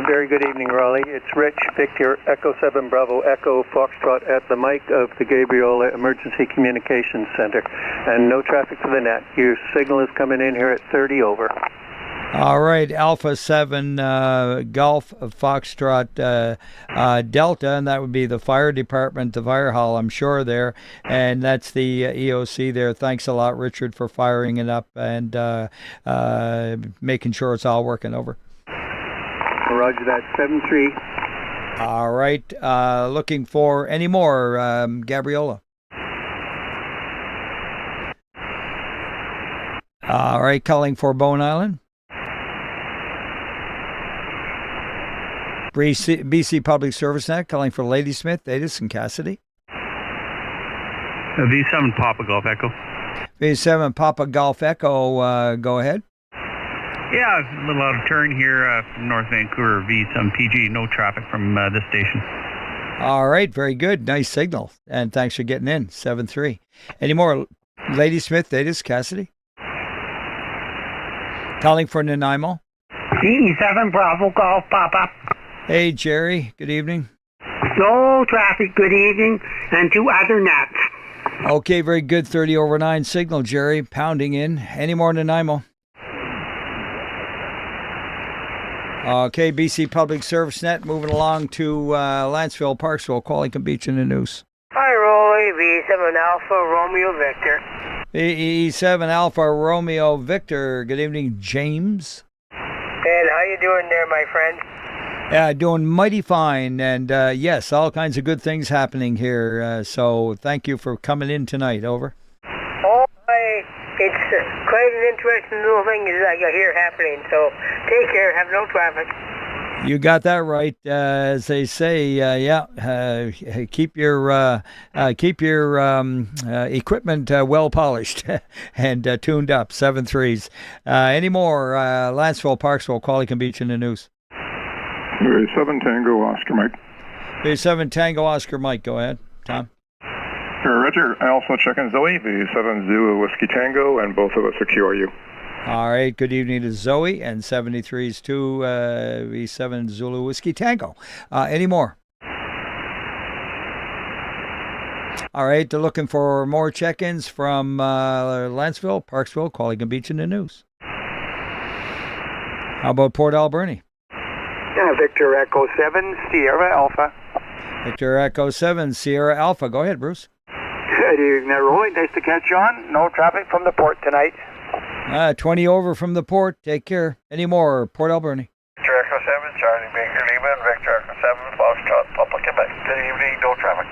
Very good evening, Roly. It's Rich, Victor Echo 7 Bravo Echo Foxtrot at the mic of the Gabriola Emergency Communications Center. And no traffic to the net. Your signal is coming in here at 30 over. All right, Alpha 7 Golf Foxtrot Delta, and that would be the fire department, the fire hall, I'm sure, there. And that's the EOC there. Thanks a lot, Richard, for firing it up and making sure it's all working. Over. Roger that, 7-3. All right, looking for any more, Gabriola. All right, calling for Bowen Island. BC Public Service Net, calling for Ladysmith, Addis, and Cassidy. V7 Papa Golf Echo. V7 Papa Golf Echo, go ahead. Yeah, a little out of turn here from North Vancouver, V7 PG. No traffic from this station. All right, very good. Nice signal. And thanks for getting in, 7-3. Any more Ladysmith, Addis, Cassidy? Calling for Nanaimo. V7 Bravo Golf Papa. Hey, Jerry. Good evening. No traffic. Good evening. And two other nets. Okay, very good. 30 over 9 signal, Jerry. Pounding in. Any more Nanaimo? Okay, BC Public Service Net moving along to Lanceville, Parksville, Qualicum Beach, and the News. Hi, Roly. V7 Alpha Romeo Victor. VE7 Alpha Romeo Victor. Good evening, James. And how you doing there, my friend? Yeah, doing mighty fine, and yes, all kinds of good things happening here. So thank you for coming in tonight. Over. Oh, it's quite an interesting little thing that I hear happening. So take care. Have no traffic. You got that right. As they say, keep your equipment well polished and tuned up. 7-3s. Any more Lanceville, Parksville, Qualicum Beach, in the News? 7 Tango Oscar Mike. 7 Tango Oscar Mike. Go ahead, Tom. Roger, Alpha Chuck and Zoe, V7 Zulu Whiskey Tango, and both of us are QRU. All right, good evening to Zoe, and 73s to V7 Zulu Whiskey Tango. Any more? All right, they're looking for more check-ins from Lanceville, Parksville, Qualicum Beach, and the News. How about Port Alberni? Yeah, Victor Echo 7, Sierra Alpha. Victor Echo 7, Sierra Alpha. Go ahead, Bruce. Good evening, Roly. Nice to catch you on. No traffic from the port tonight. 20 over from the port. Take care. Any more, Port Alberni? Victor Echo 7, Charlie Baker Lima, and Victor Echo 7, Foxtrot, Public Quebec. Good evening, no traffic.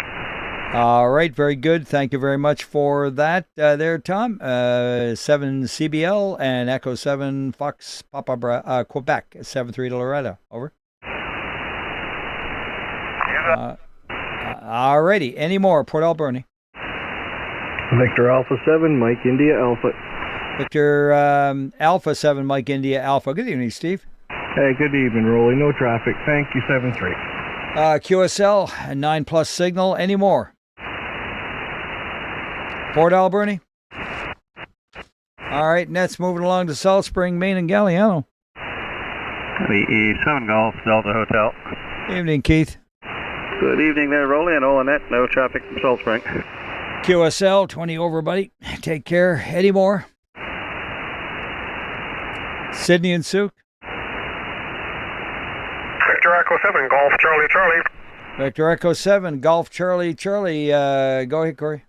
All right, very good. Thank you very much for that there, Tom. 7 CBL and Echo 7 Fox Papa Quebec, 7-3 to Loretta. Over. All righty. Any more, Port Alberni? Victor Alpha 7, Mike India Alpha. Victor Alpha 7, Mike India Alpha. Good evening, Steve. Hey, good evening, Roly. No traffic. Thank you, 7-3. QSL, 9+ signal. Any more? Port Alberni? All right, Nets moving along to Salt Spring, Maine, and Galliano. VE7 Golf Delta Hotel. Evening, Keith. Good evening there, Roly, and Olenet. No traffic from Salt Spring. QSL, 20 over, buddy. Take care. Eddie Moore. Sydney and Souk. Victor Echo 7, Golf Charlie Charlie. Victor Echo 7, Golf Charlie Charlie. Go ahead, Corey.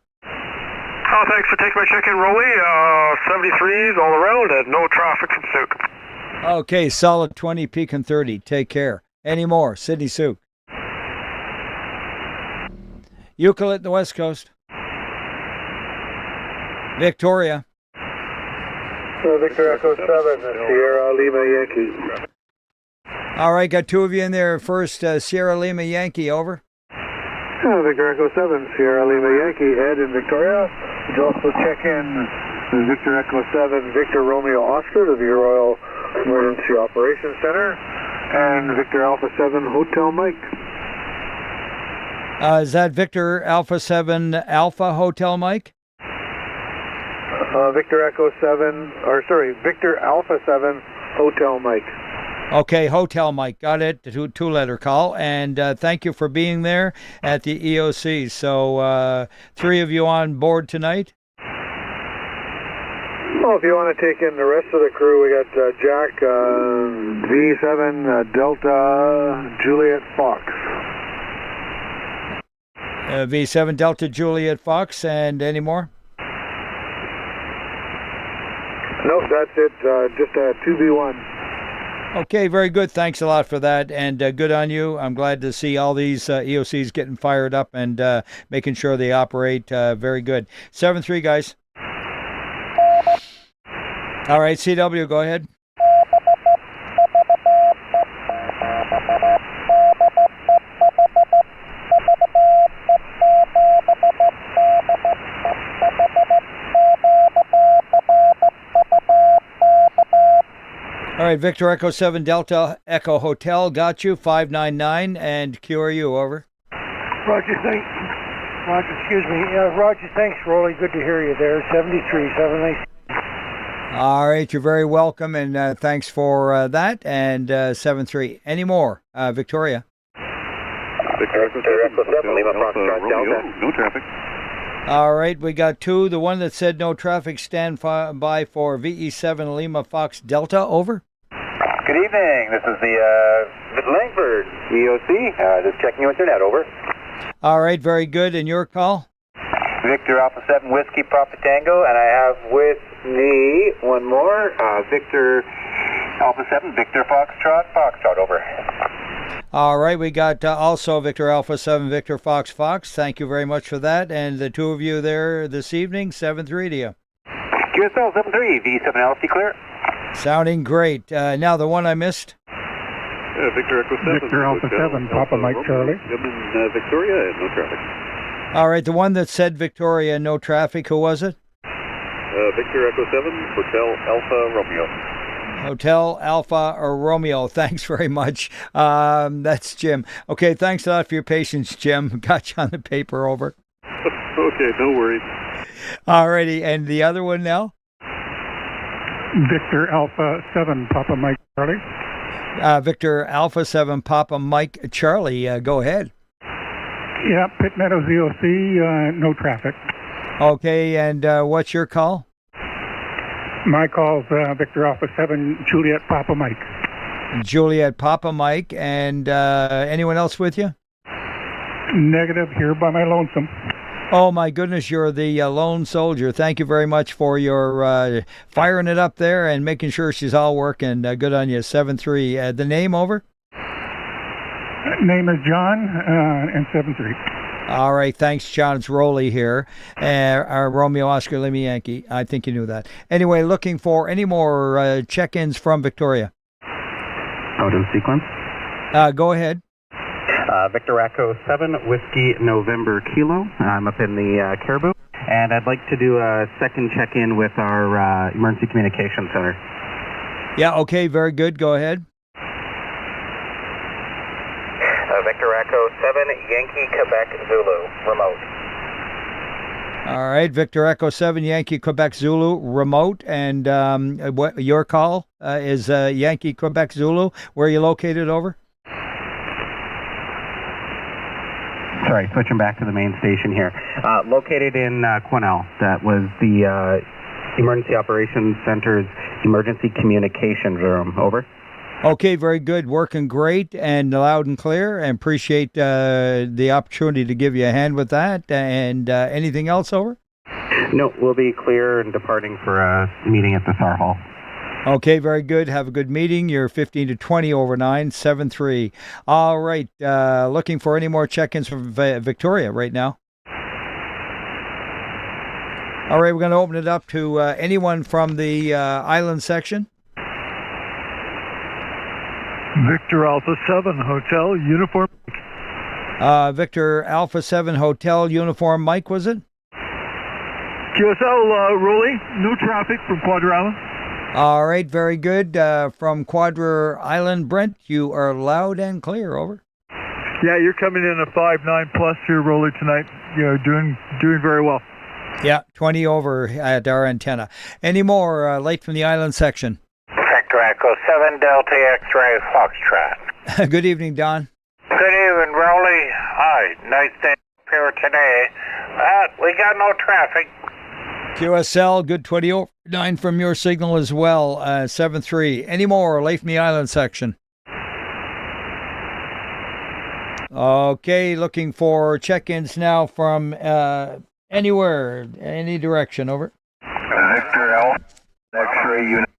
Oh, thanks for taking my check-in, Roly. 73s all around and no traffic from Souk. Okay, solid 20, peaking 30. Take care. Any more? Sydney Souk. Euclid in the West Coast. Victoria. Victor Echo 7, Sierra Lima Yankee. All right, got two of you in there. First, Sierra Lima Yankee, over. Victor Echo 7, Sierra Lima Yankee, Ed in Victoria. Would you also check in Victor Echo 7, Victor Romeo Oscar to the Royal Emergency Operations Center, and Victor Alpha 7, Hotel Mike. Is that Victor Alpha 7 Alpha Hotel Mike? Victor Echo 7, Victor Alpha 7, Hotel Mike. Okay, Hotel Mike, got it. Two-letter call, and thank you for being there at the EOC. So, three of you on board tonight. Well, if you want to take in the rest of the crew, we got Jack, V7 Delta Juliet Fox. V7 Delta Juliet Fox, and any more? Nope, that's it. Just a 2V1. Okay, very good. Thanks a lot for that, and good on you. I'm glad to see all these EOCs getting fired up and making sure they operate very good. 7-3, guys. All right, CW, go ahead. All right, Victor Echo 7 Delta Echo Hotel, got you, 599, and QRU, over. Roger, thanks, Roly. Good to hear you there. 73, 7 All right, you're very welcome, and thanks for that, and 7-3. Any more? Victoria. Victor Echo 7, Lima Foxtrot Delta. No traffic. All right, we got two. The one that said no traffic, stand by for VE7 Lima Fox Delta, over. Good evening. This is the Langford EOC. Just checking with your net, over. All right, very good. And your call? Victor Alpha 7 Whiskey Papa Tango, and I have with me one more, Victor Alpha 7 Victor Foxtrot, over. All right, we got also Victor Alpha 7 Victor Fox. Thank you very much for that. And the two of you there this evening, 7-3 to you. QSL 7-3, V7 LC clear. Sounding great. Now the one I missed. Victor Echo 7. Victor Alpha 7, Papa Mike Charlie. I'm in Victoria, no traffic. All right, the one that said Victoria, no traffic. Who was it? Victor Echo 7, Hotel Alpha Romeo. Hotel Alpha or Romeo. Thanks very much. That's Jim. Okay, thanks a lot for your patience, Jim. Got you on the paper, over. Okay, no worries. All righty, and the other one now? Victor Alpha 7, Papa Mike Charlie. Victor Alpha 7, Papa Mike Charlie. Go ahead. Yeah, Pitt Meadows EOC, no traffic. Okay, and what's your call? My call's Victor Alpha 7, Juliet Papa Mike. Juliet Papa Mike, and anyone else with you? Negative, here by my lonesome. Oh my goodness, you're the lone soldier. Thank you very much for your firing it up there and making sure she's all working. Good on you. 7-3. The name over? Name is John, and 7-3. All right, thanks, John. It's Roly here. Our Romeo Oscar Lima Yankee. I think you knew that. Anyway, looking for any more check-ins from Victoria. Out of sequence. Go ahead. Victor Echo 7, Whiskey November Kilo. I'm up in the Caribou. And I'd like to do a second check-in with our Emergency Communication Center. Yeah, okay, very good. Go ahead. Victor Echo 7, Yankee Quebec Zulu, remote. All right, Victor Echo 7, Yankee Quebec Zulu, remote. And what your call is Yankee Quebec Zulu. Where are you located, over? Sorry, switching back to the main station here. Located in Quesnel. That was the Emergency Operations Center's Emergency Communications Room. Over. Okay, very good. Working great and loud and clear, and appreciate the opportunity to give you a hand with that. And anything else, over? No, we'll be clear and departing for a meeting at the SAR Hall. Okay, very good. Have a good meeting. You're 15 to 20 over 9, 7-3. All right, looking for any more check-ins from Victoria right now. All right, we're going to open it up to anyone from the island section. Victor Alpha 7, Hotel, Uniform. Victor Alpha 7, Hotel, Uniform, Mike, was it? QSL, Roly, no traffic from Quadra Island. All right, very good. From Quadra Island, Brent, you are loud and clear, over. Yeah, you're coming in a 5.9 plus here, Roly, tonight. You're doing very well. Yeah, 20 over at our antenna. Any more late from the island section? Victor Echo 7, Delta X-Ray Foxtrot. Good evening, Don. Good evening, Roly. Hi, nice day up here today. We got no traffic. QSL, good 20 over 9 from your signal as well, 7-3. Any more late from the island section? Okay, looking for check-ins now from anywhere, any direction, over. Victor L, X-ray unit.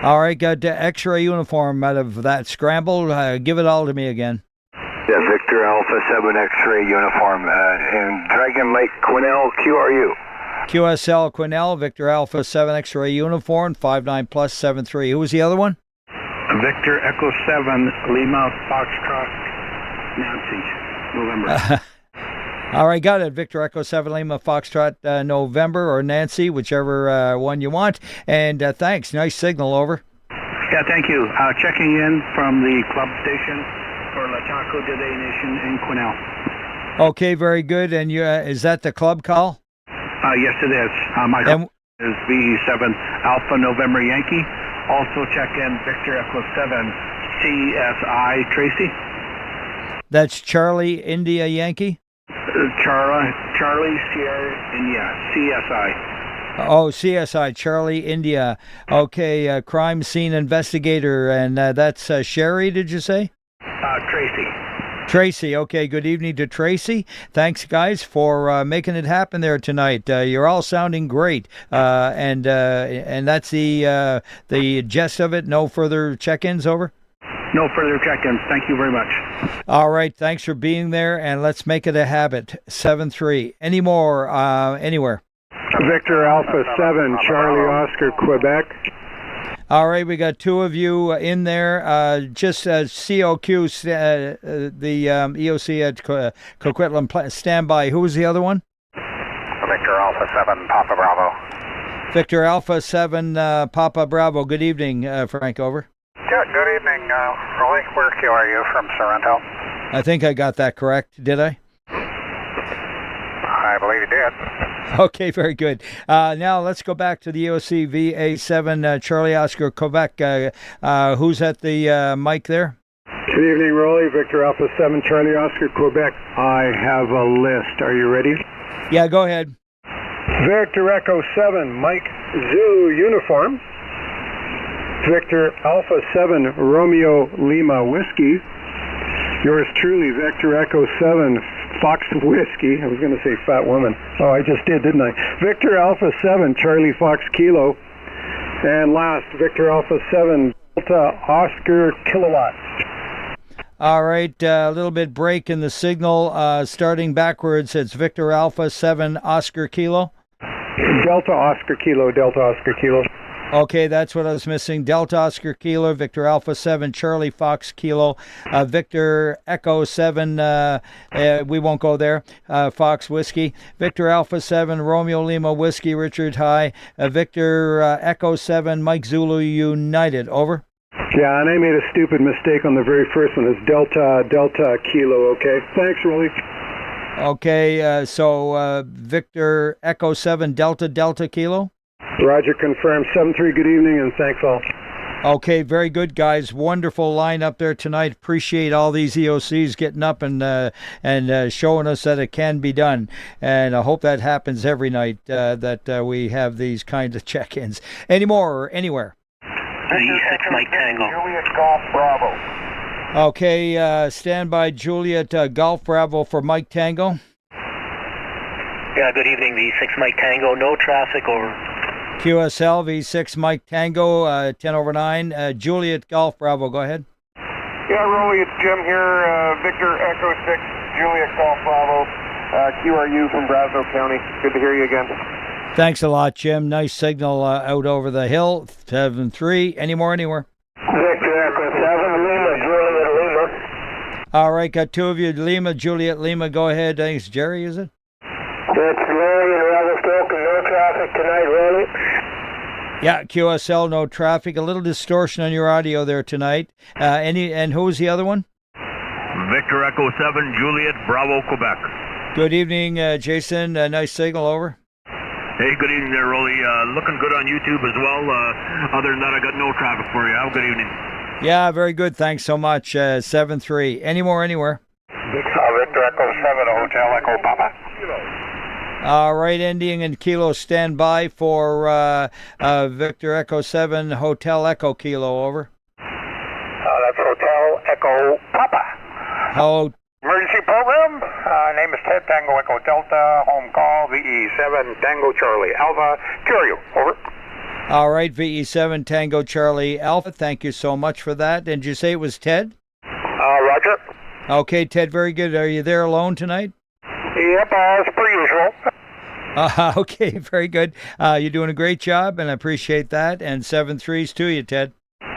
All right, got X-ray uniform out of that scramble. Give it all to me again. Yeah, Victor Alpha 7 X-ray uniform in Dragon Lake, Quesnel, QRU. QSL, Quesnel, Victor Alpha 7 X-ray uniform, 5.9 plus 7.3. Who was the other one? Victor Echo 7, Lima Foxtrot, Nancy, November. All right, got it. Victor Echo 7 Lima Foxtrot, November, or Nancy, whichever one you want. And thanks. Nice signal, over. Yeah, thank you. Checking in from the club station for La Chaco de Nation in Quesnel. Okay, very good. And you, is that the club call? Yes, it is. My phone is VE7 Alpha November Yankee. Also check in Victor Echo 7 CSI Tracy. That's Charlie India Yankee? Charlie Sierra India, CSI. Oh, CSI, Charlie India. Okay, crime scene investigator, and that's Sherry, did you say? Tracy. Tracy, okay, good evening to Tracy. Thanks, guys, for making it happen there tonight. You're all sounding great, and that's the gist of it. No further check-ins, over? No further check-ins. Thank you very much. All right, thanks for being there, and let's make it a habit. 7-3. Any more anywhere? Victor Alpha 7, Charlie Oscar, Quebec. All right, we got two of you in there. Just COQ, the EOC at Coquitlam, stand by. Who was the other one? Victor Alpha 7, Papa Bravo. Victor Alpha 7, Papa Bravo. Good evening, Frank, over. Good evening, Roy. Where are you from, Sorrento? I think I got that correct. Did I? I believe you did. Okay, very good. Now let's go back to the EOC VA7 Charlie Oscar Quebec. Who's at the mic there? Good evening, Roly. Victor Alpha 7, Charlie Oscar, Quebec. I have a list. Are you ready? Yeah, go ahead. Victor Echo 7, Mike Zulu Uniform. Victor Alpha 7 Romeo Lima Whiskey. Yours truly, Victor Echo 7 Fox Whiskey. I was going to say fat woman. Oh, I just did, didn't I? Victor Alpha 7 Charlie Fox Kilo. And last, Victor Alpha 7 Delta Oscar Kilowatt. All right, a little bit break in the signal. Starting backwards, it's Victor Alpha 7 Oscar Kilo. Delta Oscar Kilo, Delta Oscar Kilo. Okay, that's what I was missing. Delta Oscar Kilo, Victor Alpha 7, Charlie Fox Kilo, Victor Echo 7, we won't go there, Fox Whiskey, Victor Alpha 7, Romeo Lima Whiskey, Richard High, Victor Echo 7, Mike Zulu United, over. Yeah, and I made a stupid mistake on the very first one. It's Delta Kilo, okay? Thanks, Roly. Okay, so Victor Echo 7, Delta Kilo? Roger, confirmed. 7-3, good evening, and thanks all. Okay, very good, guys. Wonderful line up there tonight. Appreciate all these EOCs getting up and showing us that it can be done. And I hope that happens every night, that we have these kind of check-ins. Any more or anywhere? E6 Mike Tango. Juliet Golf Bravo. Okay, stand by, Juliet Golf Bravo for Mike Tango. Yeah, good evening, V6 Mike Tango. No traffic, over. QSL V6 Mike Tango, 10 over 9. Juliet Golf Bravo, go ahead. Yeah, Roly, it's Jim here. Victor Echo 6, Juliet Golf Bravo. QRU from Brazeau County. Good to hear you again. Thanks a lot, Jim. Nice signal out over the hill. 7-3. Any more anywhere? Victor Echo 7, Lima, Juliet Lima. All right, got two of you. Lima, Juliet Lima, go ahead. I think it's Jerry, is it? That's Larry and Revelstoke, and no traffic tonight, Roly. Yeah, QSL, no traffic. A little distortion on your audio there tonight. And who was the other one? Victor Echo 7, Juliet Bravo, Quebec. Good evening, Jason. Nice signal, over. Hey, good evening there, Roly. Looking good on YouTube as well. Other than that, I got no traffic for you. Have a good evening. Yeah, very good. Thanks so much. 7-3. Any more anywhere? Victor Echo 7, Hotel Echo Papa. All right, ending in Kilo, stand by for Victor Echo 7, Hotel Echo Kilo, over. That's Hotel Echo Papa. Oh. Emergency program. Name is Ted Tango Echo Delta. Home call VE7 Tango Charlie Alpha. Hear you. Over. All right, VE7 Tango Charlie Alpha. Thank you so much for that. Did you say it was Ted? Roger. Okay, Ted, very good. Are you there alone tonight? Yep, as per usual. Okay, very good. You're doing a great job, and I appreciate that. And 7-3s to you, Ted. You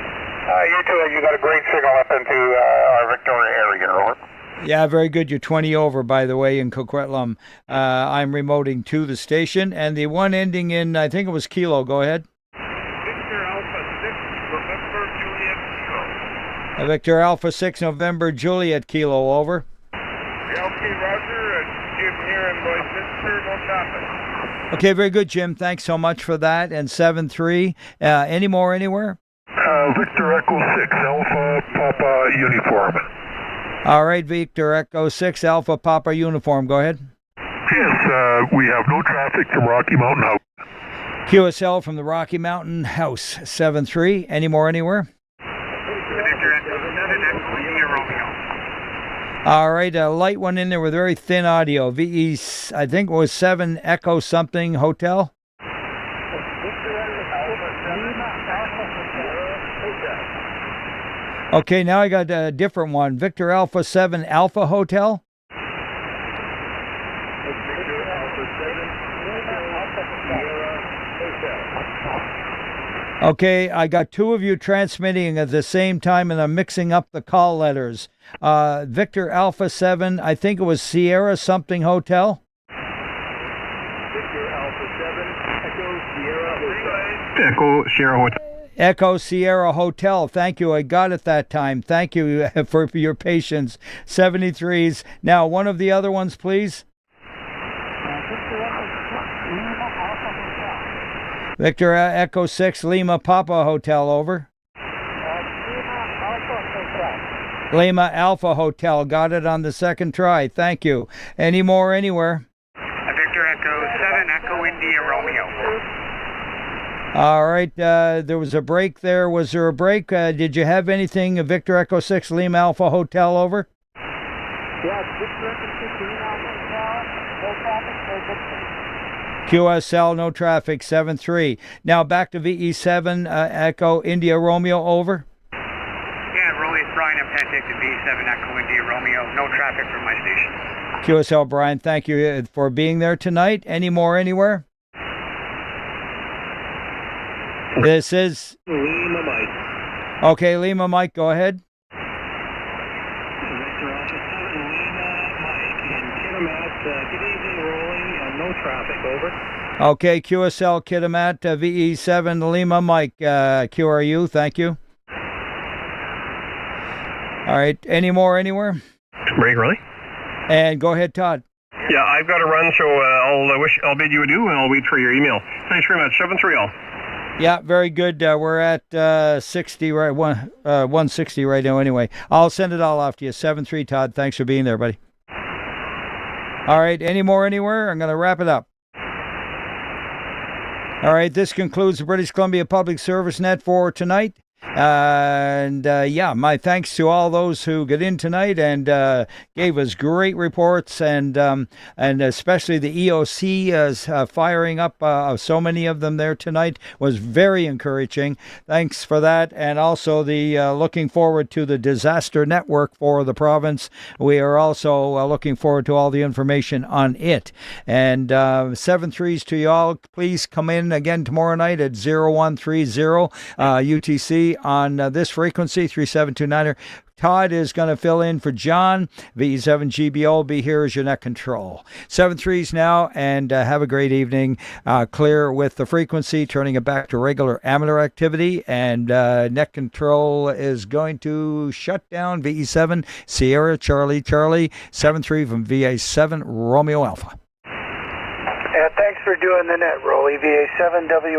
too. You got a great signal up into our Victoria area. Over. Yeah, very good. You're 20 over, by the way, in Coquitlam. I'm remoting to the station. And the one ending in, I think it was Kilo. Go ahead. Victor Alpha 6, November Juliet Kilo. Victor Alpha 6, November Juliet Kilo, over. Okay, Roger. Jim here in Lloydminster, no traffic. Okay, very good, Jim. Thanks so much for that. And 7-3. Any more anywhere? Victor Echo 6, Alpha Papa Uniform. All right, Victor Echo 6, Alpha Papa Uniform. Go ahead. Yes, we have no traffic from Rocky Mountain House. QSL from the Rocky Mountain House. 7-3. Any more anywhere? Victor Echo 7, Echo India Romeo. All right, a light one in there with very thin audio. VE, I think it was 7 Echo something Hotel. Okay, now I got a different one. Victor Alpha 7 Alpha Hotel. Okay, I got two of you transmitting at the same time, and I'm mixing up the call letters. Victor Alpha 7, I think it was Sierra something Hotel. Victor Alpha 7, Echo Sierra Hotel. Echo Sierra Hotel. Echo Sierra Hotel. Thank you. I got it that time. Thank you for your patience. 73s. Now, one of the other ones, please. Victor Echo 6, Lima Papa Hotel, over. Lima Alpha Hotel. Got it on the second try. Thank you. Any more anywhere? Victor Echo 7, Echo India Romeo. All right, there was a break there. Was there a break? Did you have anything? Victor Echo 6 Lima Alpha Hotel, over? Yeah, Victor Echo 6 Lima Alpha Hotel, no traffic, no good. QSL, no traffic, 7-3. Now back to VE7 Echo India Romeo, over? Yeah, Roly, it's Brian. I'm contacted V7 Echo India Romeo. No traffic from my station. QSL, Brian, thank you for being there tonight. Any more anywhere? This is Lima Mike. Okay, Lima Mike, go ahead. Victor Alpha 7 Lima Mike in Kitimat. Good evening, Roly. No traffic, over. Okay, QSL Kitimat, VE7 Lima Mike, QRU, thank you. All right, any more anywhere? Break, really? And go ahead, Todd. Yeah, I've got to run, so I'll bid you adieu, and I'll wait for your email. Thanks very much. 7-3 all. Yeah, very good. We're at 60 right 160 right now. Anyway, I'll send it all off to you. 7-3, Todd. Thanks for being there, buddy. All right, any more anywhere? I'm going to wrap it up. All right, this concludes the British Columbia Public Service Net for tonight. And my thanks to all those who got in tonight and gave us great reports, and especially the EOC firing up so many of them there tonight was very encouraging. Thanks for that, and also the looking forward to the disaster network for the province. We are also looking forward to all the information on it. And 7-3s to you all. Please come in again tomorrow night at 0130 UTC. On this frequency, 3729er. Todd is going to fill in for John. VE7GBO will be here as your net control. 7-3s now, and have a great evening. Clear with the frequency, turning it back to regular amateur activity, and net control is going to shut down VE7 Sierra Charlie 7-3 from VA7 Romeo Alpha. Thanks for doing the net, Roly. VA7W